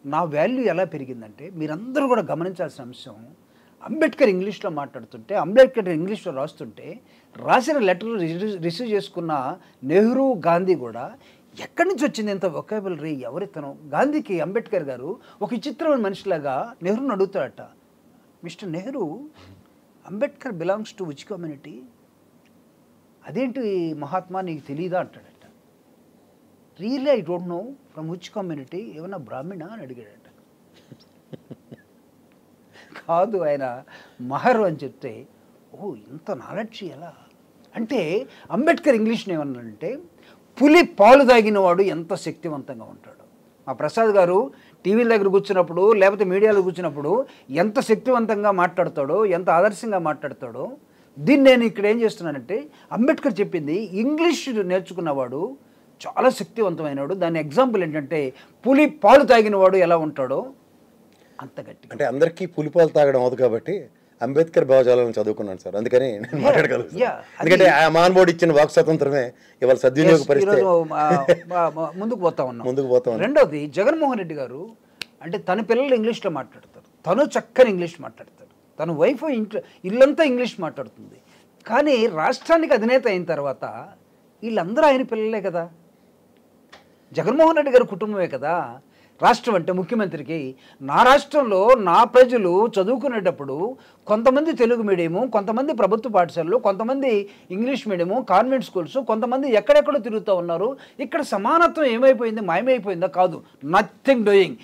నా వాల్యూ ఎలా పెరిగిందంటే, మీరందరూ కూడా గమనించాల్సిన అంశం, అంబేద్కర్ ఇంగ్లీష్లో మాట్లాడుతుంటే, అంబేద్కర్ ఇంగ్లీష్లో రాస్తుంటే, రాసిన లెటర్ రిసీవ్ చేసుకున్న నెహ్రూ, గాంధీ కూడా ఎక్కడి నుంచి వచ్చింది ఎంత వొకాబులరీ, ఎవరితను? గాంధీకి అంబేద్కర్ గారు ఒక విచిత్రమైన మనిషిలాగా నెహ్రూని అడుగుతాడట, mister Nehru, Ambedkar belongs to which community? అదేంటి మహాత్మా నీకు తెలీదా అంటాడట. Really I don't know from which community, ఏమన్నా బ్రాహ్మణ అని అడిగాడట. కాదు, ఆయన మహరు అని చెప్తే, ఓ ఇంత నాలెడ్జ్ ఎలా అంటే, అంబేద్కర్ ఇంగ్లీష్ని ఏమన్నాడంటే, పులి పాలు తాగిన వాడు ఎంత శక్తివంతంగా ఉంటాడు. మా ప్రసాద్ గారు టీవీల దగ్గర కూర్చున్నప్పుడు, లేకపోతే మీడియాలో కూర్చున్నప్పుడు ఎంత శక్తివంతంగా మాట్లాడతాడో, ఎంత ఆదర్శంగా మాట్లాడతాడో, దీన్ని నేను ఇక్కడ ఏం చేస్తున్నానంటే, అంబేద్కర్ చెప్పింది ఇంగ్లీష్ నేర్చుకున్నవాడు చాలా శక్తివంతమైనవాడు. దాని ఎగ్జాంపుల్ ఏంటంటే, పులి పాలు తాగిన వాడు ఎలా ఉంటాడో అంత గట్టి. అంటే అందరికీ పులిపాలు తాగడం అవుతుంది కాబట్టి అంబేద్కర్ భావజాలను చదువుకున్నాను సార్, అందుకని నేను మాట్లాడగలను. ఎందుకంటే ఆ మహానుభావుడు ఇచ్చిన వాక్ స్వాతంత్రమే ఇవాళ సద్వినియోగపరిస్తే ముందుకు పోతా ఉన్నాం. రెండోది, జగన్మోహన్ రెడ్డి గారు అంటే తన పిల్లలు ఇంగ్లీష్లో మాట్లాడతారు, తను చక్కని ఇంగ్లీష్ మాట్లాడతాడు, తన వైఫ్ ఇల్లంతా ఇంగ్లీష్ మాట్లాడుతుంది. కానీ రాష్ట్రానికి అధినేత అయిన తర్వాత వీళ్ళందరూ ఆయన పిల్లలే కదా, జగన్మోహన్ రెడ్డి గారి కుటుంబమే కదా. రాష్ట్రం అంటే ముఖ్యమంత్రికి, నా రాష్ట్రంలో నా ప్రజలు చదువుకునేటప్పుడు కొంతమంది తెలుగు మీడియము, కొంతమంది ప్రభుత్వ పాఠశాలలు, కొంతమంది ఇంగ్లీష్ మీడియము, కాన్వెంట్ స్కూల్స్, కొంతమంది ఎక్కడెక్కడో తిరుగుతూ ఉన్నారు. ఇక్కడ సమానత్వం ఏమైపోయింది, మాయమైపోయిందా? కాదు, నథింగ్ డూయింగ్.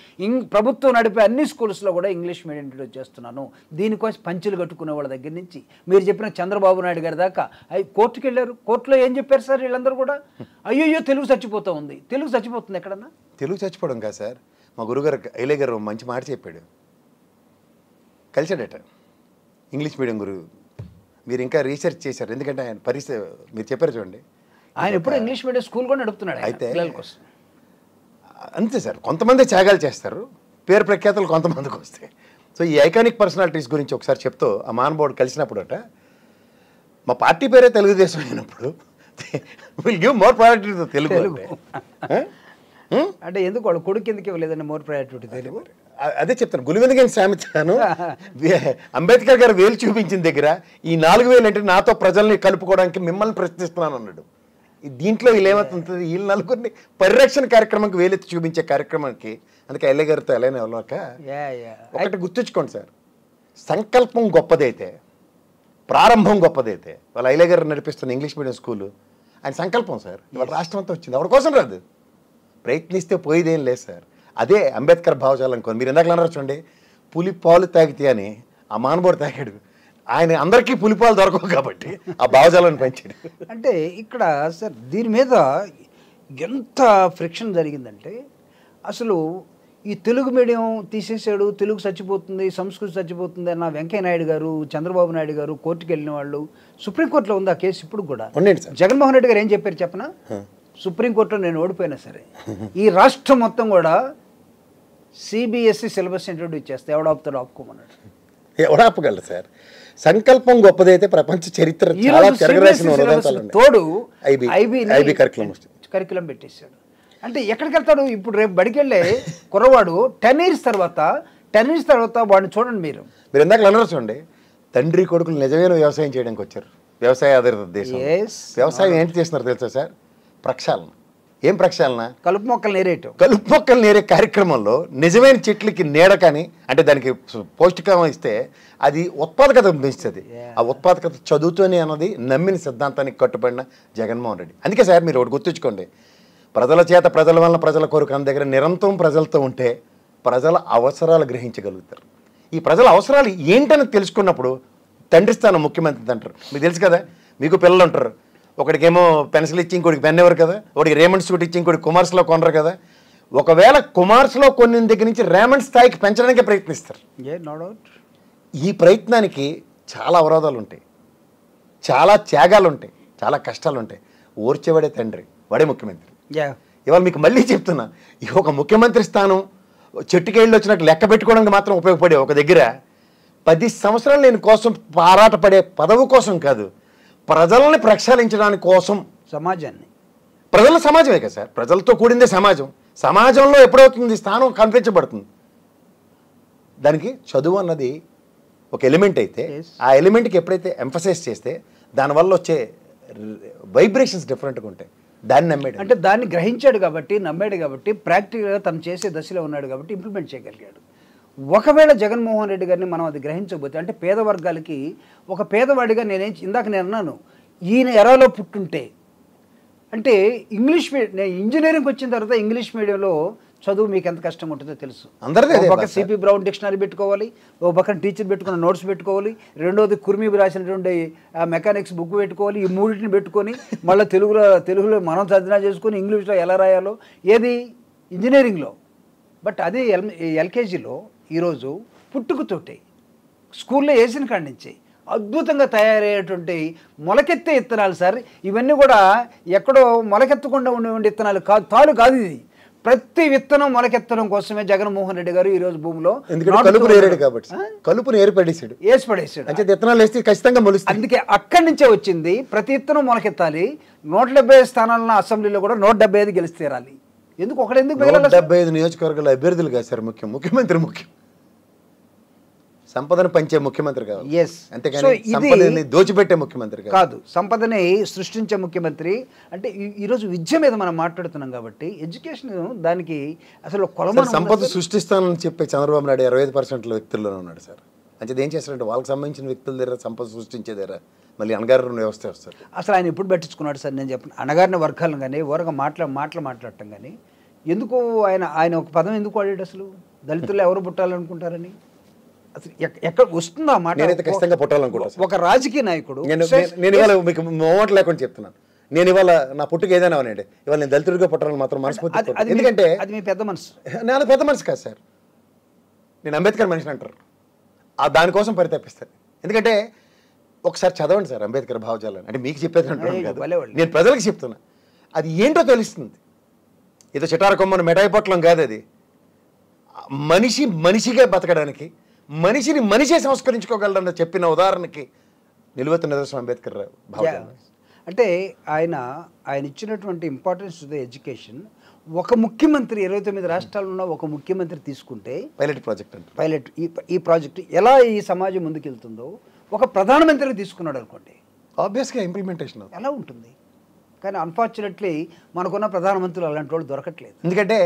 ప్రభుత్వం నడిపే అన్ని స్కూల్స్లో కూడా ఇంగ్లీష్ మీడియం ఇంట్రడ్యూస్ చేస్తున్నాను. దీనికోసం పంచులు కట్టుకునే వాళ్ళ దగ్గర నుంచి మీరు చెప్పిన చంద్రబాబు నాయుడు గారి దాకా కోర్టుకు వెళ్ళారు. కోర్టులో ఏం చెప్పారు సార్ వీళ్ళందరూ కూడా? అయ్యో తెలుగు చచ్చిపోతూ ఉంది. తెలుగు చచ్చిపోతుంది ఎక్కడన్నా? తెలుగు చచ్చిపోవడం కాదు సార్, మా గురుగారు ఐలయ్య గారు మంచి మాట చెప్పాడు. కలిసాడట, ఇంగ్లీష్ మీడియం గురువు. మీరు ఇంకా రీసెర్చ్ చేశారు, ఎందుకంటే ఆయన పరిస్థితి మీరు చెప్పారు చూడండి. ఆయన ఎప్పుడు ఇంగ్లీష్ మీడియం స్కూల్ కూడా నడుపుతున్నాడు అయితే పిల్లల కోసం. అంతే సార్, కొంతమంది త్యాగాలు చేస్తారు, పేరు ప్రఖ్యాతులు కొంతమందికి వస్తాయి. సో ఈ ఐకానిక్ పర్సనాలిటీస్ గురించి ఒకసారి చెప్తూ ఆ మహానుభావుడు కలిసినప్పుడు మా పార్టీ పేరే తెలుగుదేశం అయినప్పుడు will give more priority to Telugu. అంటే ఎందుకు వాళ్ళు కొడుకు ఎందుకు ఇవ్వలేదండి మోర్ ప్రయారిటీ తెలుగు? అదే చెప్తాను, గులివెందుకని సామెతను అంబేద్కర్ గారు వేలు చూపించిన దగ్గర ఈ 4,000 అంటే నాతో ప్రజల్ని కలుపుకోవడానికి మిమ్మల్ని ప్రశ్నిస్తున్నాను అన్నాడు. దీంట్లో వీళ్ళు ఏమవుతుంది, వీళ్ళు నలుగురిని పరిరక్షణ కార్యక్రమానికి వేలెత్తి చూపించే కార్యక్రమానికి, అందుకే ఎల్ఏ గారితో ఎలా ఎవరోక ఒకటి గుర్తుంచుకోండి సార్, సంకల్పం గొప్పదైతే, ప్రారంభం గొప్పదైతే, వాళ్ళ ఐలే గారు నడిపిస్తున్న ఇంగ్లీష్ మీడియం స్కూలు ఆయన సంకల్పం సార్. ఇవాళ రాష్ట్రం అంతా వచ్చింది ఎవరి కోసం రాదు, ప్రయత్నిస్తే పోయేదేం లేదు సార్. అదే అంబేద్కర్ భావజాలం అనుకోండి. మీరు ఇందాక అన్నారు చూడండి, పులి పాలు తాగితే అని ఆ మానవుడు తాగాడు, ఆయన అందరికీ పులిపాలు దొరకవు కాబట్టి ఆ భావజాలను పెంచాడు. అంటే ఇక్కడ సార్ దీని మీద ఎంత ఫ్రిక్షన్ జరిగిందంటే, అసలు ఈ తెలుగు మీడియం తీసేసాడు, తెలుగు చచ్చిపోతుంది, సంస్కృతి చచ్చిపోతుంది అన్న వెంకయ్య నాయుడు గారు, చంద్రబాబు నాయుడు గారు కోర్టుకు వెళ్ళిన వాళ్ళు, సుప్రీంకోర్టులో ఉంది ఆ కేసు ఇప్పుడు కూడా. జగన్మోహన్ రెడ్డి గారు ఏం చెప్పారు చెప్పనా, సుప్రీంకోర్టులో నేను ఓడిపోయినా సరే ఈ రాష్ట్రం మొత్తం కూడా సిబిఎస్ఈ సిలబస్ ఇంట్రొడ్యూస్ చేస్తే ఎవడాపుతాడు ఆపుకోమన్నాడు. ఎవడాపగలరు సార్, సంకల్పం గొప్పదైతే ప్రపంచ చరిత్ర తోడు ఐబీ కరికులం పెట్టేశాడు. అంటే ఎక్కడికి వెళ్తాడు ఇప్పుడు? రేపు బడికి వెళ్ళే కుర్రవాడు 10 years తర్వాత వాడిని చూడండి. మీరు ఇందాక అన్నారు చూడండి, తండ్రి కొడుకులు నిజమైన వ్యవసాయం చేయడానికి వచ్చారు, వ్యవసాయ ఆధారిత దేశం. వ్యవసాయం ఏంటి చేస్తున్నారు తెలుసా సార్? ప్రక్షాళన. ఏం ప్రక్షాళన? కలుపు మొక్కలు నేరే కార్యక్రమంలో నిజమైన చెట్లకి నీడ కానీ, అంటే దానికి పౌష్టికం ఇస్తే అది ఉత్పాదకత పెంచుతుంది. ఆ ఉత్పాదకత చదువుతూనే అన్నది నమ్మిన సిద్ధాంతానికి కట్టుబడిన జగన్మోహన్ రెడ్డి. అందుకే సార్ మీరు ఒకటి గుర్తుంచుకోండి, ప్రజల చేత ప్రజల వలన ప్రజల కొరకు అన్న దగ్గర నిరంతరం ప్రజలతో ఉంటే ప్రజల అవసరాలు గ్రహించగలుగుతారు. ఈ ప్రజల అవసరాలు ఏంటని తెలుసుకున్నప్పుడు తండ్రి స్థానం ముఖ్యమంత్రి అంటారు. మీకు తెలుసు కదా, మీకు పిల్లలు ఉంటారు, ఒకడికేమో పెన్సిల్ ఇచ్చి ఇంకోటికి పెన్ ఇవ్వరు కదా, ఒకటికి రేమండ్ సూట్ ఇచ్చి ఇంకోటి కుమార్స్లో కొనరు కదా. ఒకవేళ కుమార్స్లో కొన్ని దగ్గర నుంచి రేమండ్ స్థాయికి పెంచడానికే ప్రయత్నిస్తారు. ఈ ప్రయత్నానికి చాలా అవరోధాలు ఉంటాయి, చాలా త్యాగాలు ఉంటాయి, చాలా కష్టాలు ఉంటాయి. ఓర్చేవాడే తండ్రి, వాడే ముఖ్యమంత్రి. ఇవాళ మీకు మళ్ళీ చెప్తున్నా, ఈ ఒక ముఖ్యమంత్రి స్థానం చెట్టుకేళ్ళు వచ్చినట్టు లెక్క పెట్టుకోవడానికి మాత్రం ఉపయోగపడే ఒక దగ్గర 10 సంవత్సరాలు నేను కోసం పారాటపడే పదవి కోసం కాదు, ప్రజల్ని ప్రక్షాళించడానికి కోసం, సమాజమే కదా సార్, ప్రజలతో కూడిందే సమాజం. సమాజంలో ఎప్పుడవుతుంది స్థానం కల్పించబడుతుంది, దానికి చదువు అన్నది ఒక ఎలిమెంట్ అయితే ఆ ఎలిమెంట్కి ఎప్పుడైతే ఎంఫసైజ్ చేస్తే దానివల్ల వచ్చే వైబ్రేషన్స్ డిఫరెంట్గా ఉంటాయి. దాన్ని నమ్మాడు, అంటే దాన్ని గ్రహించాడు కాబట్టి, నమ్మాడు కాబట్టి, ప్రాక్టికల్గా తను చేసే దశలో ఉన్నాడు కాబట్టి ఇంప్లిమెంట్ చేయగలిగాడు. ఒకవేళ జగన్మోహన్ రెడ్డి గారిని మనం అది గ్రహించకపోతే, అంటే పేద వర్గాలకి ఒక పేదవాడిగా ఇందాక నేను అన్నాను, ఈయన ఎరాలో పుట్టుంటే, అంటే నేను ఇంజనీరింగ్కి వచ్చిన తర్వాత ఇంగ్లీష్ మీడియంలో చదువు మీకు ఎంత కష్టంగా ఉంటుందో తెలుసు. ఒక పక్క సిపి బ్రౌన్ డిక్షనరీ పెట్టుకోవాలి, ఒక పక్కన టీచర్ పెట్టుకున్న నోట్స్ పెట్టుకోవాలి, రెండోది కుర్మి రాసినటువంటి మెకానిక్స్ బుక్ పెట్టుకోవాలి. ఈ మూడింటిని పెట్టుకొని మళ్ళీ తెలుగులో మనం చదివినా చేసుకొని ఇంగ్లీష్లో ఎలా రాయాలో, ఏది ఇంజనీరింగ్లో. బట్ అదే ఎల్కేజీలో ఈరోజు పుట్టుకతోటి స్కూల్లో వేసిన కాడి నుంచి అద్భుతంగా తయారయ్యేటువంటి మొలకెత్తే ఇత్తనాలు సార్. ఇవన్నీ కూడా ఎక్కడో మొలకెత్తకుండా ఉండే ఇత్తనాలు కాదు, తాలు కాదు. ఇది ప్రతి విత్తనం మొలకెత్తడం కోసమే జగన్మోహన్ రెడ్డి గారు ఈ రోజు భూమిలో అందుకే అక్కడి నుంచే వచ్చింది. ప్రతి విత్తనం మొలకెత్తాలి. 170 స్థానాలను అసెంబ్లీలో కూడా 175 గెలిచి తీరాలి. ఎందుకు ఒకటి, ఎందుకు 175 నియోజకవర్గాల అభ్యర్థులు కాదు సార్ ముఖ్యం, ముఖ్యమంత్రి ముఖ్యం. సంపదను పంచే ముఖ్యమంత్రి కాదు, అంతేకాని దోచిపెట్టే ముఖ్యమంత్రి కాదు, సంపదని సృష్టించే ముఖ్యమంత్రి. అంటే ఈరోజు విద్య మీద మనం మాట్లాడుతున్నాం కాబట్టి ఎడ్యుకేషన్ దానికి అసలు సంపద సృష్టిస్తానని చెప్పే చంద్రబాబు నాయుడు 25% వ్యక్తుల్లోనే ఉన్నాడు సార్. అంటే ఏం చేస్తారంటే వాళ్ళకి సంబంధించిన వ్యక్తుల దగ్గర సంపద సృష్టించే దగ్గర మళ్ళీ అణగారిన వ్యవస్థ వస్తారు. అసలు ఆయన ఎప్పుడు పట్టించుకున్నాడు సార్? నేను చెప్పిన అణగారిన వర్గాలను కానీ ఓరగా మాట్లాడటం కానీ ఎందుకు ఆయన ఒక పదం ఎందుకు వాడాడు? అసలు దళితులు ఎవరు పుట్టాలనుకుంటారని అసలు ఎక్కడ వస్తుందా మాట? నేనైతే ఖచ్చితంగా పుట్టాలనుకుంటా. ఒక రాజకీయ నాయకుడు, నేను ఇవాళ మీకు మోమాట లేకుండా చెప్తున్నాను, నేను ఇవాళ నా పుట్టుక ఏదైనా అవనండి, ఇవాళ నేను దళితుడిగా పుట్టాలని మాత్రం మనస్ఫూర్తి. ఎందుకంటే అది మీ పెద్ద మనసు. నేను పెద్ద మనసు కాదు సార్, నేను అంబేద్కర్ మనిషిని అంటారు, దానికోసం పరితపిస్తాను. ఎందుకంటే ఒకసారి చదవండి సార్ అంబేద్కర్ భావజాలను. అంటే మీకు చెప్పేది అంటున్నాను కాదు, భలేవాళ్ళు. నేను ప్రజలకు చెప్తున్నా. అది ఏంటో తెలుస్తుంది. ఏదో చిటార కొమ్మను మిఠాయి పొట్లం కాదు అది. మనిషి మనిషిగా బతకడానికి, మనిషిని మనిషే సంస్కరించుకోగలరని చెప్పిన ఉదాహరణకి నిలువెత్తు నిదర్శనం అంబేద్కర్ భావజాలం. అంటే ఆయన ఇచ్చినటువంటి ఇంపార్టెన్స్ టు ద ఎడ్యుకేషన్. ఒక ముఖ్యమంత్రి 29 రాష్ట్రాల్లో ఉన్న ఒక ముఖ్యమంత్రి తీసుకుంటే పైలట్ ప్రాజెక్ట్ అంటే పైలట్ ఈ ప్రాజెక్ట్ ఎలా ఈ సమాజం ముందుకెళ్తుందో ఒక ప్రధానమంత్రి తీసుకున్నాడు అనుకోండి, ఆబ్వియస్గా ఇంప్లిమెంటేషన్ ఎలా ఉంటుంది. కానీ అన్ఫార్చునేట్లీ మనకున్న ప్రధానమంత్రులు అలాంటి వాళ్ళు దొరకట్లేదు. ఎందుకంటే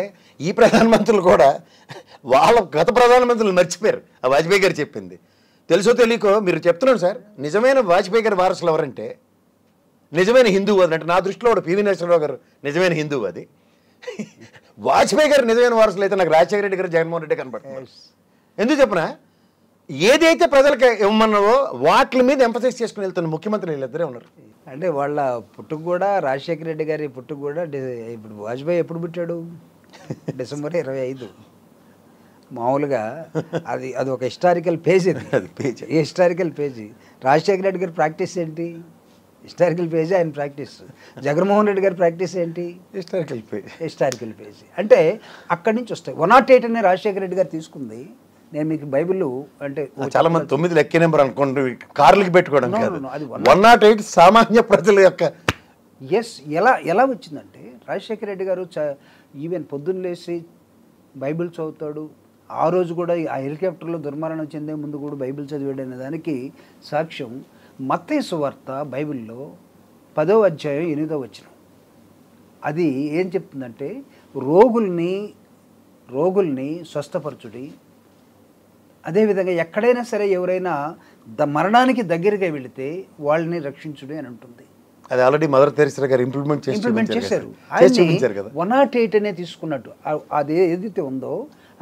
ఈ ప్రధానమంత్రులు కూడా వాళ్ళ గత ప్రధానమంత్రులు మర్చిపోయారు. ఆ వాజ్పేయి గారు చెప్పింది తెలుసో తెలియకో మీరు చెప్తున్నాను సార్. నిజమైన వాజ్పేయి గారి వారసులు ఎవరంటే నిజమైన హిందువు అది. అంటే నా దృష్టిలో కూడా పివి నరసింహరావు గారు నిజమైన హిందువు అది. వాజ్పేయి గారు నిజమైన వారసులు అయితే నాకు రాజశేఖర రెడ్డి గారు, జగన్మోహన్ రెడ్డి కనపడుతున్నారు. ఎందుకు చెప్పనా, ఏదైతే ప్రజలకు ఇవ్వమన్నావో వాటి మీద ఎంఫసైజ్ చేసుకుని వెళ్తున్న ముఖ్యమంత్రి వీళ్ళిద్దరే ఉన్నారు. అంటే వాళ్ళ పుట్టుకు కూడా రాజశేఖర రెడ్డి గారి పుట్టుకు కూడా ఇప్పుడు వాజ్పేయి ఎప్పుడు పుట్టాడు? డిసెంబర్ 25. మామూలుగా అది ఒక హిస్టారికల్ పేజ్. అది పేజ్, ఏ హిస్టారికల్ పేజీ. రాజశేఖర రెడ్డి గారి ప్రాక్టీస్ ఏంటి? హిస్టారికల్ పేజీ ఆయన ప్రాక్టీస్. జగన్మోహన్ రెడ్డి గారి ప్రాక్టీస్ ఏంటి? Historical page. అంటే అక్కడి నుంచి వస్తాయి. 108 అనే రాజశేఖర రెడ్డి గారు తీసుకుంది. నేను మీకు బైబిల్ అంటే చాలా మంది 9 లెక్క నెంబర్ అనుకోండి, కార్లకి పెట్టుకోవడం కాదు. 108 సామాన్య ప్రజల యొక్క ఎలా వచ్చిందంటే రాజశేఖర రెడ్డి గారు ఈవెన్ పొద్దున్న లేచి బైబిల్ చదువుతాడు. ఆ రోజు కూడా ఆ హెలికాప్టర్లో దుర్మరణం చెందే ముందు కూడా బైబిల్ చదివాడు అనే దానికి సాక్ష్యం మత్తయి సువార్త బైబిల్లో 10వ అధ్యాయం 8వ వచనం. అది ఏం చెప్తుందంటే రోగుల్ని స్వస్థపరచుడి, అదేవిధంగా ఎక్కడైనా సరే ఎవరైనా మరణానికి దగ్గరగా వెళితే వాళ్ళని రక్షించుడి అని ఉంటుంది. అది ఆల్రెడీ మదర్ తెరెసా గారు ఇంప్లిమెంట్ చేశారు. 108 అనే తీసుకున్నట్టు అది ఏదైతే ఉందో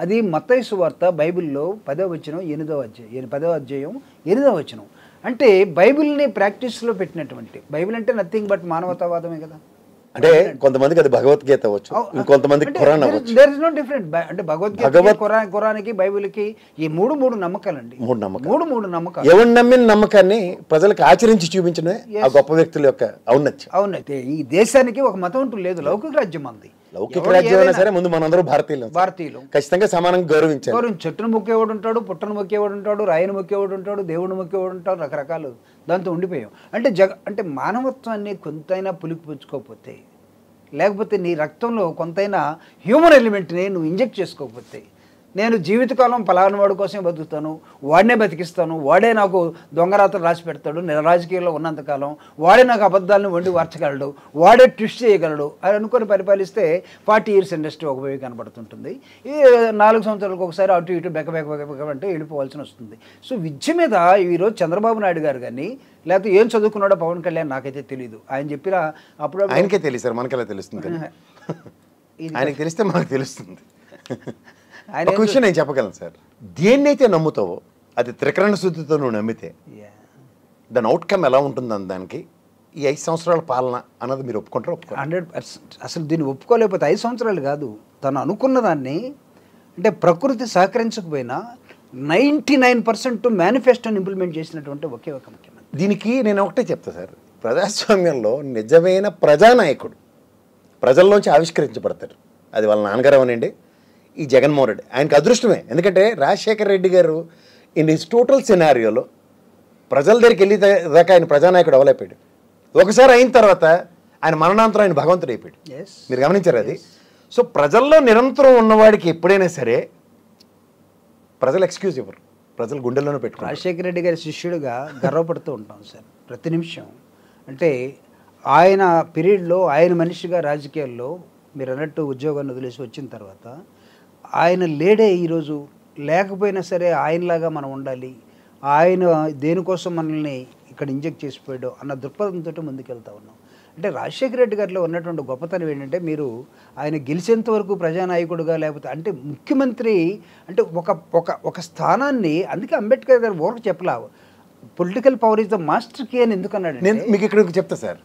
అది మత్తయి సువార్త బైబిల్లో 10వ వచనం 8వ అధ్యాయం 10వ అధ్యాయం 8వ వచనం. అంటే బైబిల్ని ప్రాక్టీస్లో పెట్టినటువంటి బైబిల్ అంటే నథింగ్ బట్ మానవతావాదమే కదా. అంటే కొంతమందికి అది భగవద్గీత అవ్వచ్చు, ఇంకొంతమందికి ఖురాన్ అవ్వచ్చు. There is no different. అంటే భగవద్గీత, ఖురాన్కి, బైబిల్కి ఈ మూడు నమ్మకాలండి. మూడు నమ్మకాలు. ఎవరు నమ్మిన నమ్మకాన్ని ప్రజలకు ఆచరించి చూపించడమే ఆ గొప్ప వ్యక్తుల యొక్క ఔన్నత్యం. అవునైతే ఈ దేశానికి ఒక మతం అంటూ లేదు. లౌకిక రాజ్యం అంది. లౌకిక రాజ్యం అయినా సరే ముందు మనందరూ భారతీయులు ఖచ్చితంగా సమానంగా గౌరవించారు. చెట్టును మొక్కేవాడు ఉంటాడు, పుట్టను మొక్కేవాడు ఉంటాడు, రాయిని మొక్కేవాడు ఉంటాడు, దేవుడిని మొక్కేవాడు ఉంటాడు, రకరకాలు దాంతో ఉండిపోయాం. అంటే అంటే మానవత్వాన్ని కొంతైనా పులికిపుచ్చుకోకపోతే, లేకపోతే నీ రక్తంలో కొంతైనా హ్యూమన్ ఎలిమెంట్ని నువ్వు ఇంజెక్ట్ చేసుకోకపోతే, నేను జీవితకాలం పలానా వాడి కోసమే బతుకుతాను, వాడినే బతికిస్తాను, వాడే నాకు దొంగరాతలు రాసి పెడతాడు, నేను రాజకీయాల్లో ఉన్నంతకాలం వాడే నాకు అబద్ధాలను వండి వార్చగలడు, వాడే ట్విస్ట్ చేయగలడు అని అనుకొని పరిపాలిస్తే 40 years ఇండస్ట్రీ ఒకవైపు కనబడుతుంటుంది. ఈ 4 సంవత్సరాలకు ఒకసారి అటు ఇటు బెక్క అంటే వెళ్ళిపోవాల్సి వస్తుంది. సో విద్య మీద ఈరోజు చంద్రబాబు నాయుడు గారు కానీ లేకపోతే ఏం చదువుకున్నాడో పవన్ కళ్యాణ్ నాకైతే తెలియదు. ఆయన చెప్పిన అప్పుడు ఆయనకే తెలియదు సార్, మనకెలా తెలుస్తుంది? ఆయనకి తెలిస్తే మనకు తెలుస్తుంది. ఒక విషయం నేను చెప్పగలను సార్, దేన్నైతే నమ్ముతావో అది త్రికరణ శుద్ధితో నువ్వు నమ్మితే దాని అవుట్కమ్ ఎలా ఉంటుందని దానికి ఈ 5 సంవత్సరాల పాలన అన్నది మీరు ఒప్పుకుంటారు? 100%. అసలు దీన్ని ఒప్పుకోలేకపోతే 5 సంవత్సరాలు కాదు, తను అనుకున్న దాన్ని అంటే ప్రకృతి సహకరించకపోయినా 99% మేనిఫెస్టోని ఇంప్లిమెంట్ చేసినటువంటి ఒకే ఒక ముఖ్యమంత్రి. దీనికి నేను ఒకటే చెప్తా సార్, ప్రజాస్వామ్యంలో నిజమైన ప్రజానాయకుడు ప్రజల్లోంచి ఆవిష్కరించబడతారు. అది వాళ్ళ నాన్నగారు అవనండి, ఈ జగన్మోహన్ రెడ్డి. ఆయనకు అదృష్టమే. ఎందుకంటే రాజశేఖర రెడ్డి గారు ఇన్ హిస్ టోటల్ సినారియోలో ప్రజల దగ్గరికి వెళ్ళి దాకా ఆయన ప్రజానాయకుడు అవ్వలేకపోయాడు. ఒకసారి అయిన తర్వాత ఆయన మరణాంతరం ఆయన భగవంతుడు అయిపోయాడు. మీరు గమనించారు అది. సో ప్రజల్లో నిరంతరం ఉన్నవాడికి ఎప్పుడైనా సరే ప్రజలు ఎక్స్క్యూజ్ ఇవ్వరు, ప్రజలు గుండెల్లోనే పెట్టుకున్నారు. రాజశేఖర రెడ్డి గారి శిష్యుడిగా గర్వపడుతూ ఉంటాం సార్ ప్రతి నిమిషం. అంటే ఆయన పీరియడ్లో ఆయన మనిషిగా రాజకీయాల్లో మీరు అన్నట్టు ఉద్యోగాన్ని వదిలేసి వచ్చిన తర్వాత ఆయన లేడే ఈరోజు. లేకపోయినా సరే ఆయనలాగా మనం ఉండాలి, ఆయన దేనికోసం మనల్ని ఇక్కడ ఇంజెక్ట్ చేసిపోయాడు అన్న దృక్పథంతో ముందుకెళ్తా ఉన్నాం. అంటే రాజశేఖర రెడ్డి గారిలో ఉన్నటువంటి గొప్పతనం ఏంటంటే మీరు ఆయన గెలిచేంత వరకు ప్రజానాయకుడుగా లేకపోతే అంటే ముఖ్యమంత్రి అంటే ఒక స్థానాన్ని, అందుకే అంబేద్కర్ గారు ఊరకు చెప్పలా political power is the master key అని ఎందుకు అన్నాడు? నేను మీకు ఇక్కడ చెప్తా సార్,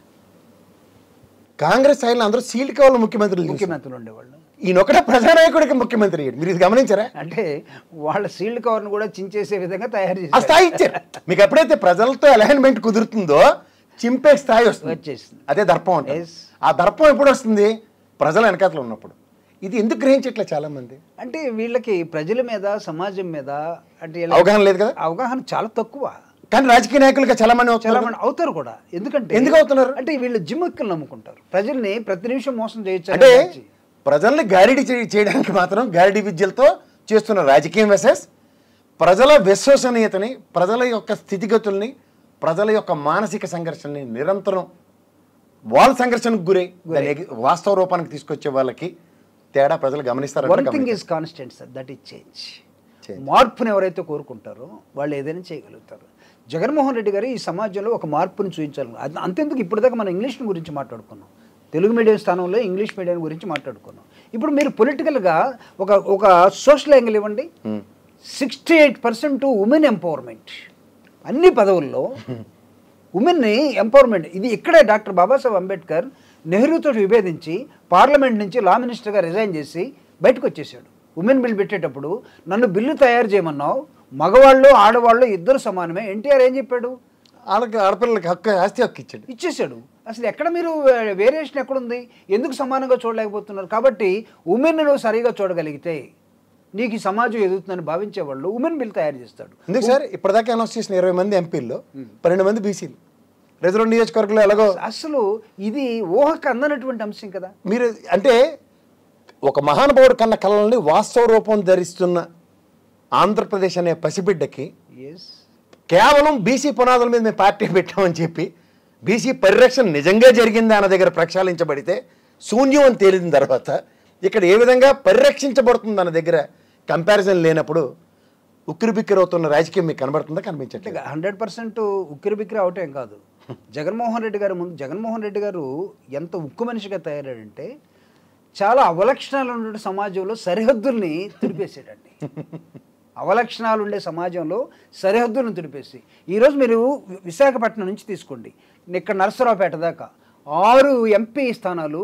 కాంగ్రెస్ స్థాయిలో అందరూ సీల్డ్ కవర్ల ముఖ్యమంత్రులు ఉండేవాళ్ళు. ఈయనొకటే ప్రజానాయకుడికి ముఖ్యమంత్రి అయ్యాడు. మీరు ఇది గమనించారా? అంటే వాళ్ళ సీల్డ్ కవర్ను కూడా చించేసే విధంగా తయారు ఆ చేసి స్థాయి ఇచ్చారు. మీకు ఎప్పుడైతే ప్రజలతో అలైన్మెంట్ కుదురుతుందో చింపే స్థాయి వస్తుంది. వచ్చేసింది. అదే దర్పం అంటే. Yes. ఆ దర్పం ఎప్పుడు వస్తుంది? ప్రజల వెనకాతలు ఉన్నప్పుడు. ఇది ఎందుకు గ్రహించట్లే చాలా మంది? అంటే వీళ్ళకి ప్రజల మీద, సమాజం మీద అంటే అవగాహన లేదు కదా. అవగాహన చాలా తక్కువ. కానీ రాజకీయ నాయకులుగా చాలా మంది అవుతారు కూడా. ఎందుకు అవుతున్నారు అంటే వీళ్ళు జిమ్మెక్కులు నమ్ముకుంటారు. ప్రజల్ని ప్రతి నిమిషం మోసం చేయొచ్చు. అంటే ప్రజల్ని గారిడి చేయడానికి మాత్రం గారిడి విద్యలతో చేస్తున్న రాజకీయం వెసెస్ ప్రజల విశ్వసనీయతని, ప్రజల యొక్క స్థితిగతుల్ని, ప్రజల యొక్క మానసిక సంఘర్షణని నిరంతరం వాళ్ళ సంఘర్షణకు గురై వాస్తవ రూపానికి తీసుకొచ్చే వాళ్ళకి తేడా ప్రజలు గమనిస్తారు. One thing is constant sir, that is change. మార్పుని ఎవరైతే కోరుకుంటారో వాళ్ళు ఏదైనా చేయగలుగుతారు. జగన్మోహన్ రెడ్డి గారు ఈ సమాజంలో ఒక మార్పుని చూపించాలి. అంతెందుకు ఇప్పటిదాకా మనం ఇంగ్లీష్ గురించి మాట్లాడుకున్నాం, తెలుగు మీడియం స్థానంలో ఇంగ్లీష్ మీడియం గురించి మాట్లాడుకున్నాం. ఇప్పుడు మీరు పొలిటికల్గా ఒక సోషల్ యాంగిల్ ఇవ్వండి. 68% ఉమెన్ ఎంపవర్మెంట్. అన్ని పదవుల్లో ఉమెన్ని ఎంపవర్మెంట్. ఇది ఇక్కడే డాక్టర్ బాబాసాహెబ్ అంబేద్కర్ నెహ్రూతో విభేదించి పార్లమెంట్ నుంచి లా మినిస్టర్గా రిజైన్ చేసి బయటకు వచ్చేసాడు. ఉమెన్ బిల్ పెట్టేటప్పుడు నన్ను బిల్లు తయారు చేయమన్నావు, మగవాళ్ళు ఆడవాళ్ళు ఇద్దరు సమానమే. ఎన్టీఆర్ ఏం చెప్పాడు? వాళ్ళకి ఆడపిల్లలకి హక్కు, ఆస్తి హక్కు ఇచ్చేసాడు. అసలు ఎక్కడ మీరు వేరియేషన్ ఎక్కడుంది? ఎందుకు సమానంగా చూడలేకపోతున్నారు? కాబట్టి ఉమెన్ నువ్వు సరిగా చూడగలిగితే నీకు ఈ సమాజం ఎదుగుతుందని భావించేవాళ్ళు ఉమెన్ బిల్ తయారు చేస్తాడు. ఎందుకు సార్ ఇప్పటిదాకా అనౌన్స్ చేసిన 20 మంది ఎంపీల్లో 12 మంది బీసీలు, రిజర్వ్ నియోజకవర్గంలో ఎలాగో. అసలు ఇది ఊహకు అందనటువంటి అంశం కదా. మీరు అంటే ఒక మహానుభావుడు కన్న కళల్ని వాస్తవ రూపం ధరిస్తున్న ఆంధ్రప్రదేశ్ అనే పసిబిడ్డకి కేవలం బీసీ పునాదుల మీద మేము పార్టీ పెట్టామని చెప్పి బీసీ పరిరక్షణ నిజంగా జరిగిందా అన్న దగ్గర ప్రక్షాళించబడితే శూన్యం అని తేలిన తర్వాత ఇక్కడ ఏ విధంగా పరిరక్షించబడుతుంది అన్న దగ్గర కంపారిజన్ లేనప్పుడు ఉక్కిరిబిక్కిరి అవుతున్న రాజకీయం మీకు కనబడుతుందా? కనిపించట్లేదు. 100% ఉక్కిరిబిక్కిరి అవటం కాదు. జగన్మోహన్ రెడ్డి గారు ఎంత ఉక్కు మనిషిగా తయారాడంటే చాలా అవలక్షణాలు ఉండే సమాజంలో సరిహద్దుల్ని తుడిపేసాడండి. అవలక్షణాలు ఉండే సమాజంలో సరిహద్దులను తుడిపేసి ఈరోజు మీరు విశాఖపట్నం నుంచి తీసుకోండి, ఇక్కడ నరసరావుపేట దాకా 6 ఎంపీ స్థానాలు,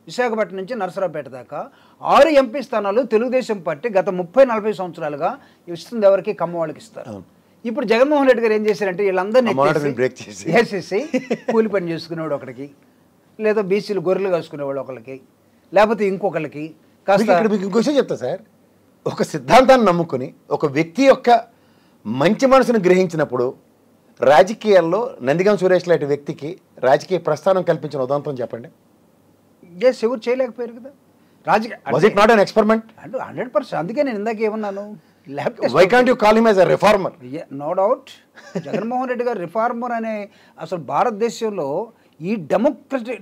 విశాఖపట్నం నుంచి నరసరావుపేట దాకా 6 ఎంపీ స్థానాలు తెలుగుదేశం పార్టీ గత 30-40 సంవత్సరాలుగా ఇస్తుంది. ఎవరికి? కమ్మ వాళ్ళకి ఇస్తారు. ఇప్పుడు జగన్మోహన్ రెడ్డి గారు ఏం చేశారంటే వీళ్ళందరినీ వేసేసి కూలి పని చేసుకునేవాడు ఒకరికి, లేదా బీసీలు గొర్రెలు కాసుకునేవాడు ఒకరికి, లేకపోతే ఇంకొకరికి. కాస్త మీకు ఇంకో విషయం చెప్తా సార్. ఒక సిద్ధాంతాన్ని నమ్ముకుని ఒక వ్యక్తి యొక్క మంచి మనసును గ్రహించినప్పుడు రాజకీయాల్లో నందిగం సురేష్ లాంటి వ్యక్తికి రాజకీయ ప్రస్థానం కల్పించిన ఉదాంతం చెప్పండి. ఎవరు చేయలేకపోయారు కదా. Was it not an experiment? 100%. అందుకే నేను ఇందాక ఏమన్నాను, why can't you call him as a reformer? No doubt. Jaganmohan Reddy garu reformer అనే అసలు భారతదేశంలో ఈ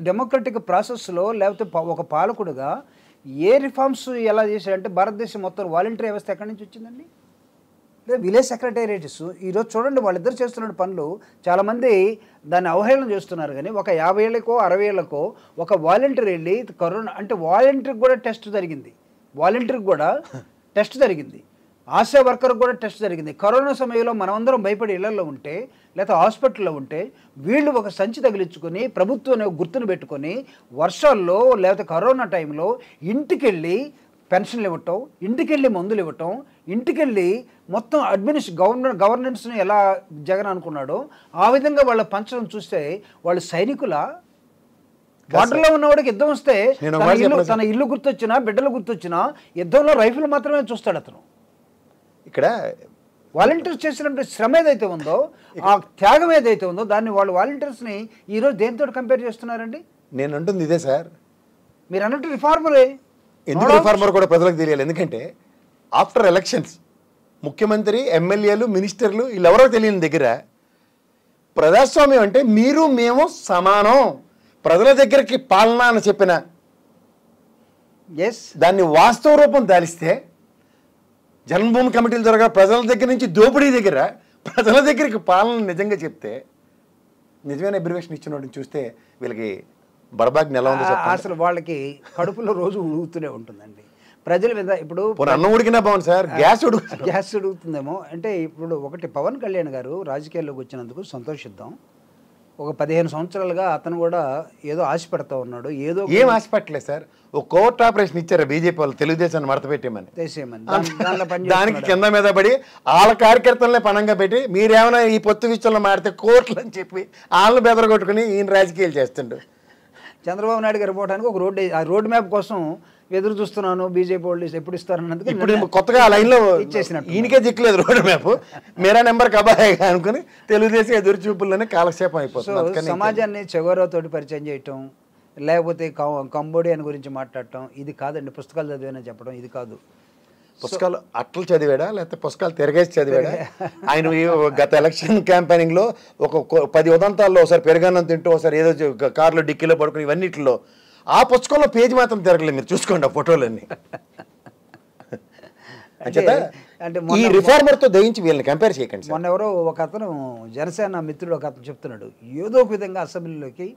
డెమోక్రటిక్ ప్రాసెస్లో లేకపోతే ఒక పాలకుడుగా ఏ రిఫార్మ్స్ ఎలా చేశాడంటే భారతదేశం మొత్తం వాలంటీర్ వ్యవస్థ ఎక్కడి నుంచి వచ్చిందండి? లేదా విలేజ్ సెక్రటేరియట్స్. ఈరోజు చూడండి వాళ్ళిద్దరు చేస్తున్న పనులు చాలామంది దాన్ని అవహేళన చేస్తున్నారు. కానీ ఒక 50 ఏళ్ళకో 60 ఏళ్ళకో ఒక వాలంటీర్ వెళ్ళి కరోనా అంటే వాలంటీర్కి కూడా టెస్ట్ జరిగింది, ఆశా వర్కర్కి కూడా టెస్ట్ జరిగింది. కరోనా సమయంలో మనమందరం భయపడి ఇళ్లలో ఉంటే లేకపోతే హాస్పిటల్లో ఉంటే వీళ్ళు ఒక సంచి తగిలించుకొని ప్రభుత్వం గుర్తును పెట్టుకొని వర్షాల్లో లేకపోతే కరోనా టైంలో ఇంటికెళ్ళి పెన్షన్లు ఇవ్వటం, ఇంటికెళ్ళి మందులు ఇవ్వటం, ఇంటికెళ్ళి మొత్తం గవర్నెన్స్ని ఎలా జగన్ అనుకున్నాడో ఆ విధంగా వాళ్ళ పంచడం చూస్తే వాళ్ళు సైనికుల బార్డర్లో ఉన్నవాడికి యుద్ధం వస్తే తన ఇల్లు గుర్తొచ్చినా బిడ్డలు గుర్తొచ్చినా యుద్ధంలో రైఫిల్ మాత్రమే చూస్తాడు అతను. ఇక్కడ వాలంటీర్స్ చేసినటువంటి శ్రమ ఏదైతే ఉందో, ఆ త్యాగం ఏదైతే ఉందో దాన్ని వాళ్ళు వాలంటీర్స్ని ఈరోజు దేనితో కంపేర్ చేస్తున్నారండి? నేను అంటుంది ఇదే సార్. మీరు అన్నట్టు రిఫార్మరే. ఎందుకు రిఫార్మర్ కూడా ప్రజలకు తెలియాలి. ఎందుకంటే ఆఫ్టర్ ఎలక్షన్స్ ముఖ్యమంత్రి, ఎమ్మెల్యేలు, మినిస్టర్లు వీళ్ళెవరో తెలియని దగ్గర ప్రజాస్వామ్యం అంటే మీరు మేము సమానం, ప్రజల దగ్గరికి పాలన అని చెప్పిన దాన్ని వాస్తవ రూపం దాలిస్తే జన్మభూమి కమిటీలు జరగ ప్రజల దగ్గర నుంచి దోపిడీ దగ్గర ప్రజల దగ్గరికి పాలన నిజంగా చెప్తే నిజమైన అబ్రివేషన్ ఇచ్చిన వాడిని చూస్తే వీళ్ళకి బరబాగ్ని ఎలా ఉందో అసలు వాళ్ళకి కడుపులో రోజు ఉడుగుతూనే ఉంటుందండి ప్రజల మీద. ఇప్పుడు అన్నం ఉడికినా బాగుంది సార్, గ్యాస్ ఉడుకుతుందేమో. అంటే ఇప్పుడు ఒకటి పవన్ కళ్యాణ్ గారు రాజకీయాల్లోకి వచ్చినందుకు సంతోషిద్దాం. ఒక 15 సంవత్సరాలుగా అతను కూడా ఏదో ఆశపడతా ఉన్నాడు. ఏదో ఏం ఆశపట్టలేదు సార్. ఒక కోర్టు ఆపరేషన్ ఇచ్చారు బీజేపీ వాళ్ళు తెలుగుదేశాన్ని మడత పెట్టేమని. దానికి కింద మీద పడి వాళ్ళ కార్యకర్తలనే పణంగా పెట్టి మీరేమైనా ఈ పొత్తు విషయంలో మాడితే కోర్టులు అని చెప్పి వాళ్ళని బెదరగొట్టుకుని ఈయన రాజకీయాలు చేస్తుండు. చంద్రబాబు నాయుడు గారు పోవడానికి ఒక రోడ్ మ్యాప్ కోసం ఎదురు చూస్తున్నాను, బీజేపీ వాళ్ళు ఎప్పుడు ఇస్తారన్నందుకు ఇప్పుడు కొత్తగా ఆ లైన్లో ఇచ్చేసినట్టు ఈయనకే దిక్కులేదు రోడ్ మ్యాప్. మేరా నెంబర్ కబాయిగా అనుకుని తెలుగుదేశం ఎదురు చూపుల్లోనే కాలక్షేపం అయిపోతుంది. సమాజాన్ని చెగోరావుతోటి పరిచయం చేయటం, లేకపోతే కంబోడియన్ గురించి మాట్లాడటం ఇది కాదండి. పుస్తకాలు చదివానని చెప్పడం ఇది కాదు. పుస్తకాలు అట్లు చదివాడా లేకపోతే పుస్తకాలు తిరగేసి చదివాడా? ఆయన గత ఎలక్షన్ క్యాంపెయినింగ్లో ఒక 10 ఉదంతాల్లో ఒకసారి పెరుగన్నం తింటూ ఒకసారి ఏదో కార్లో డిక్కీలో పడుకుని ఇవన్నిటిలో ఆ పుస్తకంలో పేజీ మాత్రం తిరగలేదు. మీరు చూసుకోండి ఆ ఫోటోలన్నీ. అంటే ఈ రిఫార్మర్తో దయించి వీళ్ళని కంపేర్ చేయకండి. మొన్న ఎవరో ఒక అతను జనసేన మిత్రుడు ఒక అతను చెప్తున్నాడు, ఏదో ఒక విధంగా అసెంబ్లీలోకి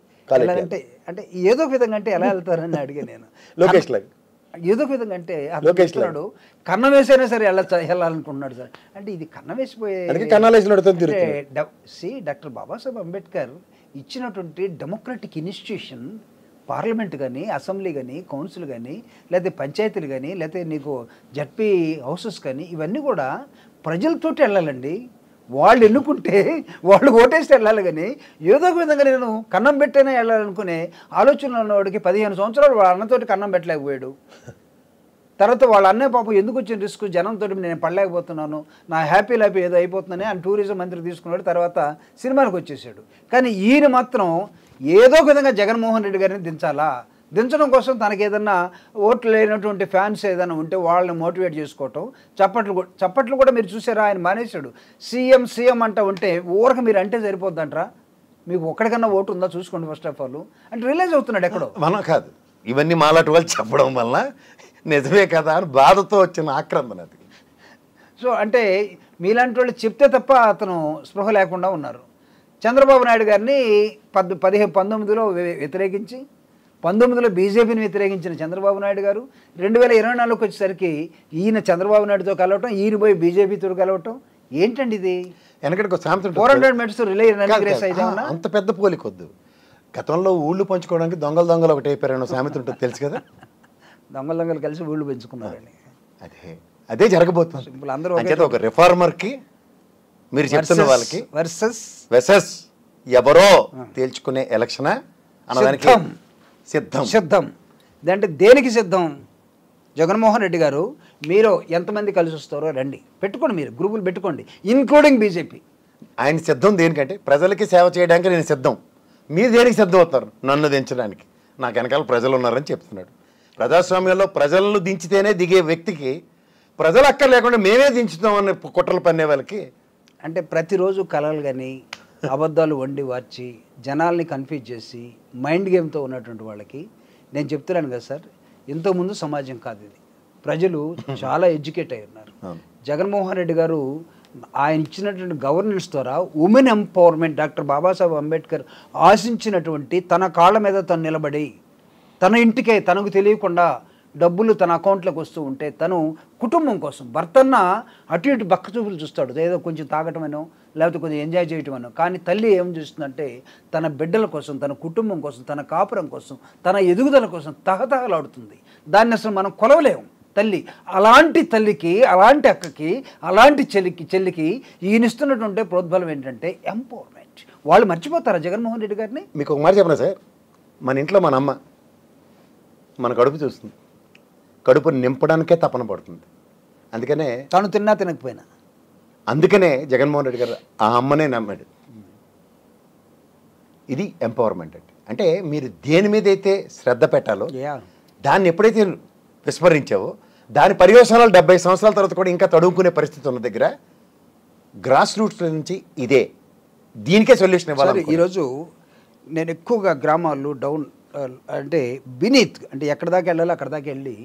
అంటే ఏదో ఒక విధంగా అంటే ఎలా వెళ్తారని అడిగా నేను. లోకేష్ లాగా ఏదో ఒక విధంగా అంటే అతను కన్నం వేసైనా సరే వెళ్ళాలనుకుంటున్నాడు సార్. అంటే ఇది కన్నం వేసిపోయే డాక్టర్ బాబాసాహెబ్ అంబేద్కర్ ఇచ్చినటువంటి డెమోక్రటిక్ ఇన్స్టిట్యూషన్ పార్లమెంట్ కానీ, అసెంబ్లీ కానీ, కౌన్సిల్ కానీ, లేకపోతే పంచాయతీలు కానీ, లేకపోతే నీకు జడ్పీ హౌసెస్ కానీ ఇవన్నీ కూడా ప్రజలతోటి వెళ్ళాలండి. వాళ్ళు ఎన్నుకుంటే వాళ్ళు ఓటేసి వెళ్ళాలి. కానీ ఏదో ఒక విధంగా నేను కన్నం పెట్టైనా వెళ్ళాలనుకునే ఆలోచనలో ఉన్నవాడికి 15 సంవత్సరాలు వాళ్ళ అన్నతోటి కన్నం పెట్టలేకపోయాడు. తర్వాత వాళ్ళ అన్నయ్య పాపం ఎందుకు వచ్చిన రిస్క్, జనంతో నేను పడలేకపోతున్నాను, నా హ్యాపీ ఏదో అయిపోతుందని ఆయన టూరిజం మంత్రి తీసుకున్నాడు. తర్వాత సినిమాలకు వచ్చేసాడు. కానీ ఈయన మాత్రం ఏదో ఒక విధంగా జగన్మోహన్ రెడ్డి గారిని దించడం కోసం తనకి ఏదన్నా ఓట్లు లేనటువంటి ఫ్యాన్స్ ఏదైనా ఉంటే వాళ్ళని మోటివేట్ చేసుకోవటం. చప్పట్లు కూడా మీరు చూసారా, ఆయన మానేశాడు. సీఎం అంట ఉంటే ఊరక మీరు అంటే సరిపోద్దంటారా? మీకు ఒక్కడికన్నా ఓటు ఉందా చూసుకోండి ఫస్ట్ ఆఫ్ ఆల్ అంటే రిలీజ్ అవుతున్నాడు ఎక్కడో. మనం కాదు ఇవన్నీ మాలాంటి వాళ్ళు చెప్పడం వల్ల నిజమే కదా అని బాధతో వచ్చిన ఆక్రందన అది. సో అంటే మీలాంటి వాళ్ళు చెప్తే తప్ప అతను స్పృహ లేకుండా ఉన్నారు. చంద్రబాబు నాయుడు గారిని 19లో వ్యతిరేకించి 19లో బీజేపీని వ్యతిరేకించిన చంద్రబాబు నాయుడు గారు 2024కి వచ్చేసరికి ఈయన చంద్రబాబు నాయుడుతో కలవటం, ఈయన పోయి బీజేపీతో కలవటం ఏంటండి ఇది? వెనకటికి 400 మీటర్స్ రిలే అంత పెద్ద పోలికొద్దు. గతంలో ఊళ్ళు పంచుకోవడానికి దొంగలు ఒకటి అయిపోయారన్న సామెత ఉంటుంది తెలుసు కదా. దొంగలు కలిసి ఊళ్ళు పెంచుకున్నారండి. అదే జరగబోతుంది. అందరూ ఒక రిఫార్మర్కి మీరు చెప్తున్న వాళ్ళకి వర్సెస్ ఎవరో తేల్చుకునే ఎలక్షనా అన్నదానికి సిద్ధం. అంటే దేనికి సిద్ధం? జగన్మోహన్ రెడ్డి గారు మీరు ఎంతమంది కలిసి వస్తారో రండి, పెట్టుకోండి, మీరు గ్రూపులు పెట్టుకోండి, ఇన్క్లూడింగ్ బీజేపీ. ఆయన సిద్ధం దేనికంటే ప్రజలకి సేవ చేయడానికి నేను సిద్ధం. మీరు దేనికి సిద్ధం అవుతారు? నన్ను దించడానికి. నాకు వెనకాల ప్రజలు ఉన్నారని చెప్తున్నాడు. ప్రజాస్వామ్యంలో ప్రజలను దించితేనే దిగే వ్యక్తికి ప్రజలు అక్కర్ లేకుండా మేమే దించుతామని కుట్రలు పన్నే వాళ్ళకి అంటే ప్రతిరోజు కలలు కానీ అబద్ధాలు వండి వార్చి జనాల్ని కన్ఫ్యూజ్ చేసి మైండ్ గేమ్తో ఉన్నటువంటి వాళ్ళకి నేను చెప్తున్నాను కదా సార్, ఇంతకుముందు సమాజం కాదు ఇది. ప్రజలు చాలా ఎడ్యుకేట్ అయి ఉన్నారు. జగన్మోహన్ రెడ్డి గారు ఆయన ఇచ్చినటువంటి గవర్నెన్స్ ద్వారా women empowerment doctor Babasaheb Ambedkar ఆశించినటువంటి తన కాళ్ళ మీద తను నిలబడి తన ఇంటికే తనకు తెలియకుండా డబ్బులు తన అకౌంట్లోకి వస్తూ ఉంటే తను కుటుంబం కోసం భర్తన్న అటు ఇటు బక్క చూపులు చూస్తాడు, ఏదో కొంచెం తాగటమనో లేకపోతే కొంచెం ఎంజాయ్ చేయటమనో. కానీ తల్లి ఏం చూస్తుందంటే తన బిడ్డల కోసం, తన కుటుంబం కోసం, తన కాపురం కోసం, తన ఎదుగుదల కోసం తహతహలాడుతుంది. దాన్ని అసలు మనం కొలవలేము. తల్లి అలాంటి తల్లికి, అలాంటి అక్కకి, అలాంటి చెల్లికి ఈయనిస్తున్నటువంటి ప్రోద్బలం ఏంటంటే ఎంపవర్మెంట్. వాళ్ళు మర్చిపోతారా జగన్మోహన్ రెడ్డి గారిని? మీకు ఒక మాట చెప్పనా సార్, మన ఇంట్లో మన అమ్మ మన కడుపు చూస్తుంది, కడుపుని నింపడానికే తపన పడుతుంది. అందుకనే తను తిన్నా తినకపోయినా అందుకనే జగన్మోహన్ రెడ్డి గారు ఆ అమ్మనే నమ్మాడు. ఇది ఎంపవర్మెంట్ అంటే మీరు దేని మీద అయితే శ్రద్ధ పెట్టాలో దాన్ని ఎప్పుడైతే విస్మరించావో దాని పర్యవసానాలు 70 సంవత్సరాల తర్వాత కూడా ఇంకా తడువుకునే పరిస్థితి ఉన్న దగ్గర గ్రాస్ రూట్స్ నుంచి ఇదే దీనికే సొల్యూషన్ ఇవ్వాలి. ఈరోజు నేను ఎక్కువగా గ్రామాలు డౌన్ అంటే బీనీత్ అంటే ఎక్కడి దాకా వెళ్ళాలో అక్కడ దాకా వెళ్ళి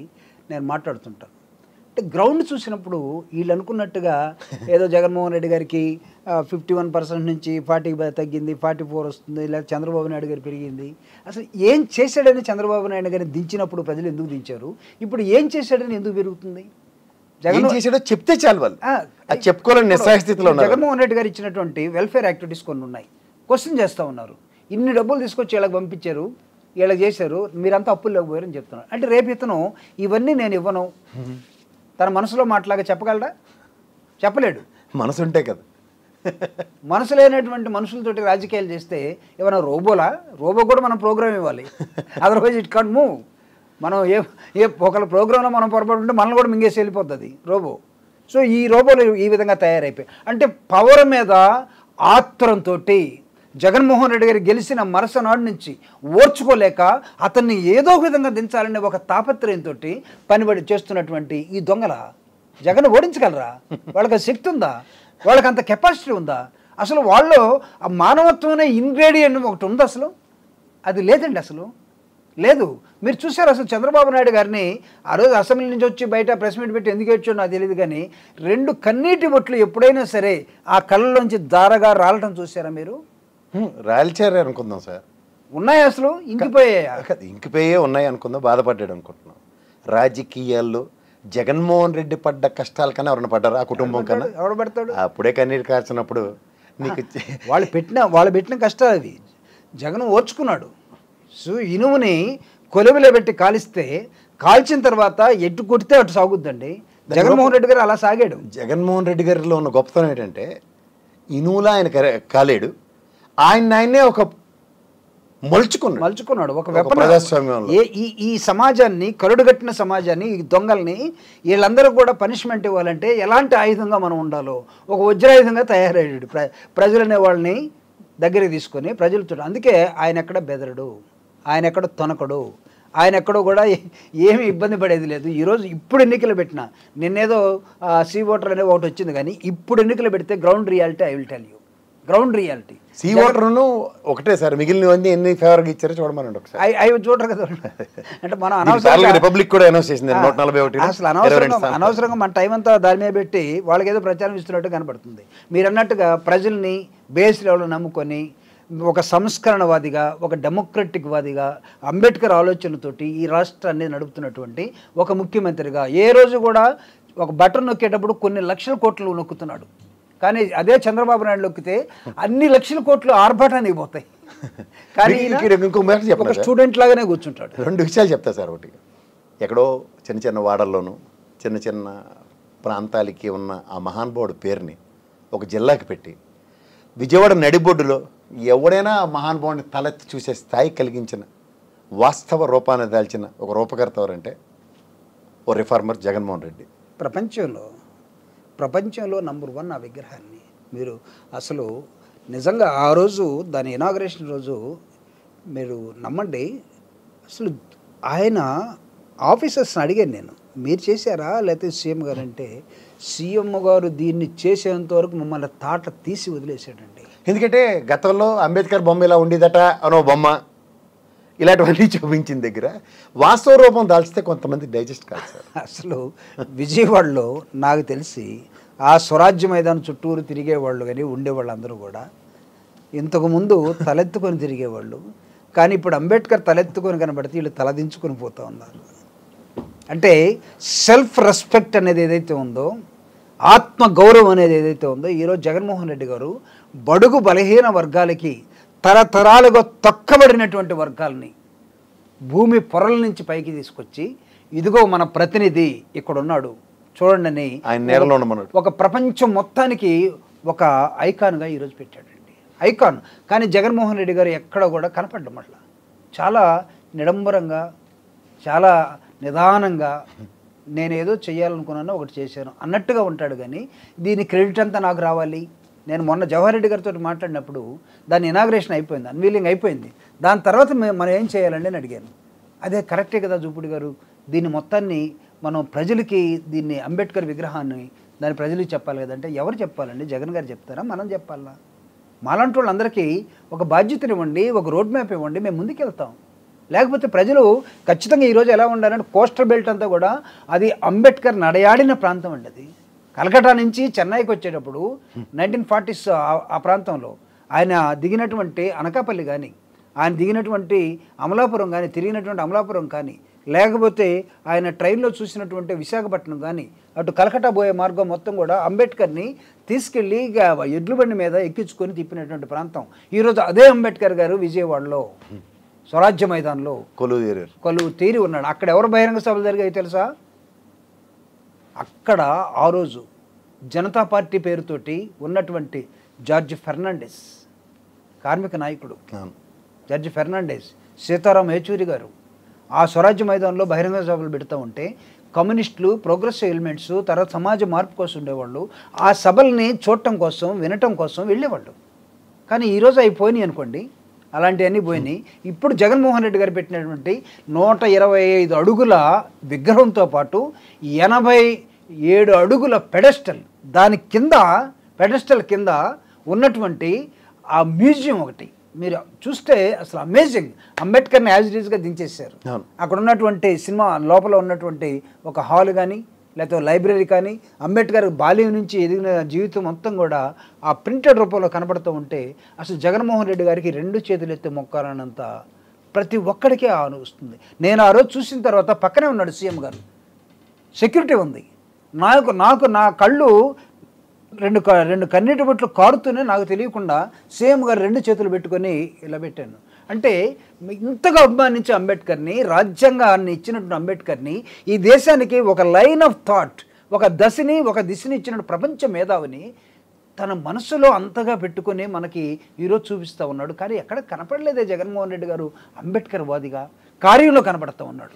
నేను మాట్లాడుతుంటాను. అంటే గ్రౌండ్ చూసినప్పుడు వీళ్ళు అనుకున్నట్టుగా ఏదో జగన్మోహన్ రెడ్డి గారికి 51% నుంచి 40 తగ్గింది, 44 వస్తుంది, లేదా చంద్రబాబు నాయుడు గారు పెరిగింది. అసలు ఏం చేశాడని చంద్రబాబు నాయుడు గారిని దించినప్పుడు ప్రజలు ఎందుకు దించారు? ఇప్పుడు ఏం చేశాడని ఎందుకు పెరుగుతుంది? జగన్ చేశాడో చెప్తే చాలు, వాళ్ళు చెప్పుకోవాలని నిస్సహాయ స్థితిలో ఉన్నారు. జగన్మోహన్ రెడ్డి గారు ఇచ్చినటువంటి వెల్ఫేర్ యాక్టివిటీస్ కొన్ని ఉన్నాయి, క్వశ్చన్ చేస్తూ ఉన్నారు. ఇన్ని డబ్బులు తీసుకొచ్చి వీళ్ళకి పంపించారు, వీళ్ళకి చేశారు, మీరంతా అప్పుల్లోకి పోయారని చెప్తున్నారు. అంటే రేపు ఇతను ఇవన్నీ నేను ఇవ్వను తన మనసులో మాటలాగా చెప్పగలడా? చెప్పలేడు. మనసు ఉంటే కదా. మనసు లేనటువంటి మనుషులతోటి రాజకీయాలు చేస్తే ఏమైనా రోబోలా? రోబో కూడా మనం ప్రోగ్రామ్ ఇవ్వాలి, అదర్వైజ్ ఇట్ కాంట్ మూవ్. మనం ఒకళ్ళ ప్రోగ్రాంలో మనం పొరపాటు ఉంటే మనల్ని కూడా మింగేసి వెళ్ళిపోతుంది రోబో. సో ఈ రోబోలు ఈ విధంగా తయారైపోయాయి. అంటే పవర్ మీద ఆత్రంతో జగన్మోహన్ రెడ్డి గారు గెలిచిన మరుసనాడు నుంచి ఓర్చుకోలేక అతన్ని ఏదో ఒక విధంగా దించాలనే ఒక తాపత్రయంతో పనిబడి చేస్తున్నటువంటి ఈ దొంగల జగన్ ఓడించగలరా? వాళ్ళకి ఆ శక్తి ఉందా? వాళ్ళకి అంత కెపాసిటీ ఉందా? అసలు వాళ్ళు ఆ మానవత్వం అనే ఇంగ్రీడియంట్ ఒకటి ఉంది, అసలు అది లేదండి, అసలు లేదు. మీరు చూసారు అసలు చంద్రబాబు నాయుడు గారిని ఆ రోజు అసెంబ్లీ నుంచి వచ్చి బయట ప్రెస్ మీట్ పెట్టి ఎందుకు వచ్చో నాకు తెలియదు, కానీ 2 కన్నీటి బొట్లు ఎప్పుడైనా సరే ఆ కళ్ళలోంచి దారగా రాలటం చూసారా మీరు? రాల్చారు అనుకుందాం సార్. ఉన్నాయి అసలు ఇంకిపోయాయా? ఇంకిపోయే ఉన్నాయి అనుకుందాం, బాధపడ్డాడు అనుకుంటున్నాం. రాజకీయాల్లో జగన్మోహన్ రెడ్డి పడ్డ కష్టాల కన్నా ఎవరైనా పడ్డారు ఆ కుటుంబం కన్నా? ఎవడు పడతాడు? అప్పుడే కన్నీరు కార్చినప్పుడు నీకు వాళ్ళు పెట్టిన కష్టాలు అవి. జగన్ ఓర్చుకున్నాడు. సో ఇనుముని కొలువులో పెట్టి కాలిస్తే కాల్చిన తర్వాత ఎటు కొడితే అటు సాగుద్దండి. జగన్మోహన్ రెడ్డి గారు అలా సాగాడు. జగన్మోహన్ రెడ్డి గారిలో ఉన్న గొప్పతనం ఏంటంటే ఇనుములా ఆయన కాలేడు, ఆయన్నే ఒక మలుచుకున్నాడు ఒక వెపన్. ఈ సమాజాన్ని, కరుడుగట్టిన సమాజాన్ని, ఈ దొంగల్ని వీళ్ళందరూ కూడా పనిష్మెంట్ ఇవ్వాలంటే ఎలాంటి ఆయుధంగా మనం ఉండాలో ఒక వజ్రాయుధంగా తయారయ్యాడు. ప్రజలనే వాళ్ళని దగ్గరికి తీసుకొని ప్రజలతో. అందుకే ఆయన ఎక్కడ బెదరడు, ఆయన ఎక్కడ తొనకడు, ఆయన ఎక్కడో కూడా ఏమీ ఇబ్బంది పడేది లేదు. ఈరోజు ఇప్పుడు ఎన్నికలు పెట్టినా, నిన్నేదో సీ ఓటర్ అనే ఒకటి వచ్చింది, కానీ ఇప్పుడు ఎన్నికలు పెడితే ground reality I will tell you. Ground reality see ఓటర్ను ఒకటే సార్, మిగిలినవన్నీ ఎన్ని ఫేవర్గా ఇచ్చారో చూడమనండి ఒకసారి. అవి చూడరు కదా. అంటే మనం అనవసరంగా రిపబ్లిక్ కూడా అనౌన్స్ చేసింది 141. అసలు అనవసరంగా మన టైం అంతా దాని మీద పెట్టి వాళ్ళకి ఏదో ప్రచారం ఇస్తున్నట్టు కనపడుతుంది. మీరు అన్నట్టుగా ప్రజల్ని బేస్ లెవెల్లో నమ్ముకొని ఒక సంస్కరణవాదిగా, ఒక డెమోక్రటిక్ వాదిగా, అంబేద్కర్ ఆలోచనతోటి ఈ రాష్ట్రాన్ని నడుపుతున్నటువంటి ఒక ముఖ్యమంత్రిగా ఏ రోజు కూడా ఒక బటన్ నొక్కేటప్పుడు కొన్ని లక్షల కోట్లు నొక్కుతున్నాడు. కానీ అదే చంద్రబాబు నాయుడు నొక్కితే అన్ని లక్షల కోట్లు ఆర్భాటానికి పోతాయి. కానీ ఒక స్టూడెంట్ లాగానే కూర్చుంటాడు. 2 విషయాలు చెప్తా సార్. ఒకటి, ఎక్కడో చిన్న చిన్న వాడల్లోనూ చిన్న చిన్న ప్రాంతాలకి ఉన్న ఆ మహానుభావుడి పేరుని ఒక జిల్లాకి పెట్టి విజయవాడ నడిబొడ్డులో ఎవడైనా ఆ మహానుభావుడిని తలెత్తి చూసే స్థాయి కలిగించిన వాస్తవ రూపాన్ని దాల్చిన ఒక రూపకర్త ఎవరంటే ఓ రిఫార్మర్ జగన్మోహన్ రెడ్డి. ప్రపంచంలో నంబర్ 1 ఆ విగ్రహాన్ని మీరు అసలు నిజంగా ఆ రోజు దాని ఇనాగరేషన్ రోజు మీరు నమ్మండి, అసలు ఆయన ఆఫీసర్స్ని అడిగాను నేను, మీరు చేశారా లేకపోతే సీఎం గారు అంటే, సీఎం గారు దీన్ని చేసేంత వరకు మమ్మల్ని తాట తీసి వదిలేశాడండి. ఎందుకంటే గతంలో అంబేద్కర్ బొమ్మ ఇలా ఉండేదట అనో బొమ్మ, ఇలాంటివన్నీ చూపించిన దగ్గర వాస్తవ రూపం దాల్చితే కొంతమంది డైజెస్ట్ కాదు సార్. అసలు విజయవాడలో నాకు తెలిసి ఆ స్వరాజ్య మైదానం చుట్టూరు తిరిగేవాళ్ళు కానీ ఉండేవాళ్ళు అందరూ కూడా ఇంతకుముందు తలెత్తుకొని తిరిగేవాళ్ళు, కానీ ఇప్పుడు అంబేద్కర్ తలెత్తుకొని కనబడితే వీళ్ళు తలదించుకొని పోతూ ఉన్నారు. అంటే సెల్ఫ్ రెస్పెక్ట్ అనేది ఏదైతే ఉందో, ఆత్మ గౌరవం అనేది ఏదైతే ఉందో, ఈరోజు జగన్మోహన్ రెడ్డి గారు బడుగు బలహీన వర్గాలకి, తరతరాలుగా తొక్కబడినటువంటి వర్గాలని భూమి పొరల నుంచి పైకి తీసుకొచ్చి, ఇదిగో మన ప్రతినిధి ఇక్కడ ఉన్నాడు చూడండి అని ఒక ప్రపంచం మొత్తానికి ఒక ఐకాన్గా ఈరోజు పెట్టాడండి. ఐకాన్. కానీ జగన్మోహన్ రెడ్డి గారు ఎక్కడ కూడా కనపడ్డం అట్లా చాలా నిడంబరంగా, చాలా నిదానంగా, నేనేదో చేయాలనుకున్నాను ఒకటి చేశాను అన్నట్టుగా ఉంటాడు. కానీ దీని క్రెడిట్ అంతా నాకు రావాలి. నేను మొన్న జవహర్ రెడ్డి గారితో మాట్లాడినప్పుడు దాని ఇనాగ్రేషన్ అయిపోయింది, అన్వీలింగ్ అయిపోయింది. దాని తర్వాత మనం ఏం చేయాలండి అని అడిగాను. అదే కరెక్టే కదా జూపుడి గారు, దీన్ని మొత్తాన్ని మనం ప్రజలకి, దీన్ని అంబేద్కర్ విగ్రహాన్ని దాన్ని ప్రజలకి చెప్పాలి కదంటే, ఎవరు చెప్పాలండి? జగన్ గారు చెప్తారా, మనం చెప్పాలా? మాలాంటి వాళ్ళందరికీ ఒక బాధ్యతను ఇవ్వండి, ఒక రోడ్ మ్యాప్ ఇవ్వండి, మేము ముందుకెళ్తాం. లేకపోతే ప్రజలు ఖచ్చితంగా ఈరోజు ఎలా ఉండాలంటే, కోస్టల్ బెల్ట్ అంతా కూడా అది అంబేద్కర్ నడయాడిన ప్రాంతం అండి. అది కలకట్టా నుంచి చెన్నైకి వచ్చేటప్పుడు 1940s ఆ ప్రాంతంలో ఆయన దిగినటువంటి అనకాపల్లి కానీ, ఆయన దిగినటువంటి అమలాపురం కానీ, తిరిగినటువంటి అమలాపురం కానీ, లేకపోతే ఆయన ట్రైన్లో చూసినటువంటి విశాఖపట్నం కానీ అటు కలకట్టా పోయే మార్గం మొత్తం కూడా అంబేద్కర్ని తీసుకెళ్ళి ఎడ్ల బండి మీద ఎక్కించుకొని తిప్పినటువంటి ప్రాంతం. ఈరోజు అదే అంబేద్కర్ గారు విజయవాడలో స్వరాజ్య మైదానంలో కొలువు తీరి ఉన్నాడు. అక్కడ ఎవరు బహిరంగ సభలు జరిగాయి తెలుసా? అక్కడ ఆ రోజు జనతా పార్టీ పేరుతోటి ఉన్నటువంటి జార్జ్ ఫెర్నాండెస్, కార్మిక నాయకుడు జార్జ్ ఫెర్నాండెస్, సీతారాం యేచూరి గారు ఆ స్వరాజ్య మైదానంలో బహిరంగ సభలు పెడుతూ ఉంటే కమ్యూనిస్టులు, ప్రోగ్రెసివ్ ఎలిమెంట్స్, తర్వాత సమాజ మార్పు కోసం ఉండేవాళ్ళు. ఆ సభల్ని చూడటం కోసం, వినటం కోసం వెళ్ళేవాళ్ళు. కానీ ఈరోజు అవి పోయినాయి అనుకోండి, అలాంటివన్నీ పోయినాయి. ఇప్పుడు జగన్మోహన్ రెడ్డి గారు పెట్టినటువంటి 125 అడుగుల విగ్రహంతో పాటు 87 అడుగుల పెడెస్టల్, దాని కింద పెడెస్టల్ కింద ఉన్నటువంటి ఆ మ్యూజియం ఒకటి మీరు చూస్తే అసలు అమేజింగ్. అంబేద్కర్ని యాజ్ ఇట్ ఈజ్గా దించేశారు. అక్కడ ఉన్నటువంటి సినిమా లోపల ఉన్నటువంటి ఒక హాల్ కానీ లేకపోతే లైబ్రరీ కానీ అంబేద్కర్ బాల్యం నుంచి ఎదిగిన జీవితం మొత్తం కూడా ఆ ప్రింటెడ్ రూపంలో కనబడుతూ ఉంటే అసలు జగన్మోహన్ రెడ్డి గారికి 2 చేతులు ఎత్తి మొక్కాలన్నంత ప్రతి ఒక్కడికే వస్తుంది. నేను ఆ రోజు చూసిన తర్వాత పక్కనే ఉన్నాడు సీఎం గారు, సెక్యూరిటీ ఉంది. నాకు నా కళ్ళు రెండు కన్నీటి బొట్లు కారుతూనే నాకు తెలియకుండా సీఎం గారు 2 చేతులు పెట్టుకొని ఇలా పెట్టాను. అంటే ఇంతగా అభిమానించే అంబేద్కర్ని, రాజ్యాంగాన్ని ఇచ్చినటువంటి అంబేద్కర్ని, ఈ దేశానికి ఒక లైన్ ఆఫ్ థాట్, ఒక దిశని ఇచ్చిన ప్రపంచ మేధావిని తన మనసులో అంతగా పెట్టుకొని మనకి ఈరోజు చూపిస్తూ ఉన్నాడు. కానీ ఎక్కడ కనపడలేదే జగన్మోహన్ రెడ్డి గారు అంబేద్కర్ వాదిగా. కార్యంలో కనపడుతూ ఉన్నాడు.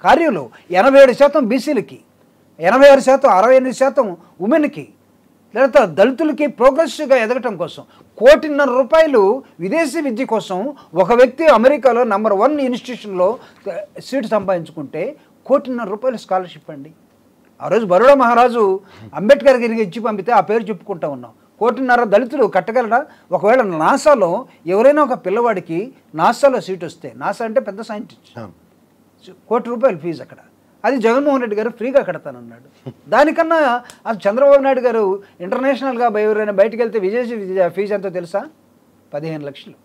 కార్యంలో 87% బీసీలకి, 86%, 68% ఉమెన్కి, లేదా దళితులకి ప్రోగ్రెసివ్గా ఎదగటం కోసం 1.5 కోటి రూపాయలు విదేశీ విద్య కోసం ఒక వ్యక్తి అమెరికాలో నంబర్ 1 ఇన్స్టిట్యూషన్లో సీటు సంపాదించుకుంటే 1.5 కోటి రూపాయలు స్కాలర్షిప్ అండి. ఆ రోజు బరోడా మహారాజు అంబేద్కర్ గారికి ఇచ్చి పంపితే ఆ పేరు చెప్పుకుంటా ఉన్నాం. 1.5 కోటి దళితులు కట్టగలరా? ఒకవేళ నాసాలో ఎవరైనా ఒక పిల్లవాడికి నాసాలో సీట్ వస్తే, నాసా అంటే పెద్ద సైంటిస్ట్, 1 కోటి రూపాయలు ఫీజు అక్కడ. అది జగన్మోహన్ రెడ్డి గారు ఫ్రీగా కడతానన్నాడు. దానికన్నా అది చంద్రబాబు నాయుడు గారు ఇంటర్నేషనల్గా ఎవరైనా బయటకు వెళ్తే విదేశీ ఫీజు ఎంతో తెలుసా? 15 లక్షలు.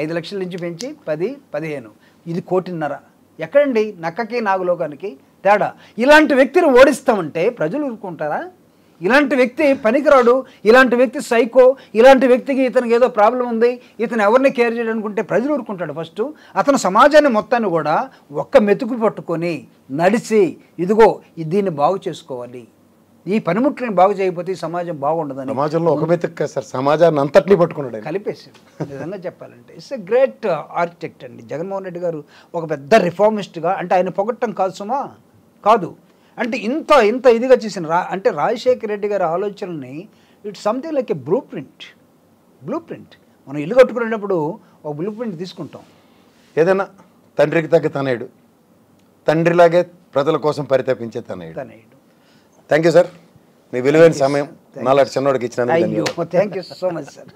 5 లక్షల నుంచి పెంచి 10, 15. ఇది 1.5 కోటి. ఎక్కడండి నక్కకి నాగులోకానికి తేడా? ఇలాంటి వ్యక్తిని ఓడిస్తామంటే ప్రజలు ఊరుకుంటారా? ఇలాంటి వ్యక్తి పనికిరాడు, ఇలాంటి వ్యక్తి సైకో, ఇలాంటి వ్యక్తికి ఇతనికి ఏదో ప్రాబ్లం ఉంది, ఇతను ఎవరిని కేర్ చేయడానుకుంటే ప్రజలు ఊరుకుంటాడు. ఫస్ట్ అతను సమాజాన్ని మొత్తాన్ని కూడా ఒక్క మెతుకు పట్టుకొని నడిచి ఇదిగో దీన్ని బాగు చేసుకోవాలి, ఈ పనిముట్లని బాగు చేయకపోతే ఈ సమాజం బాగుండదని సమాజంలో ఒక మెతుకు సార్ సమాజాన్ని అంతటినీ పట్టుకున్నాడు, కలిపేశాడు. నిజంగా చెప్పాలంటే ఇట్స్ ఎ గ్రేట్ ఆర్కిటెక్ట్ అండి జగన్మోహన్ రెడ్డి గారు. ఒక పెద్ద రిఫార్మిస్ట్గా, అంటే ఆయన పొగట్టం కాదు సుమా, కాదు, అంటే ఇంత ఇదిగా చేసిన అంటే రాజశేఖర రెడ్డి గారి ఆలోచనల్ని it's something like A blue print. మనం ఇల్లు కట్టుకునేటప్పుడు ఒక బ్లూ ప్రింట్ తీసుకుంటాం. ఏదైనా తండ్రికి తగ్గ తనయుడు, తండ్రిలాగే ప్రజల కోసం పరితపించే తనయుడు. థ్యాంక్ యూ సార్, మీ విలువైన సమయం నాలాంటి చిన్నోడికి ఇచ్చినందుకు. Thank you so much sir.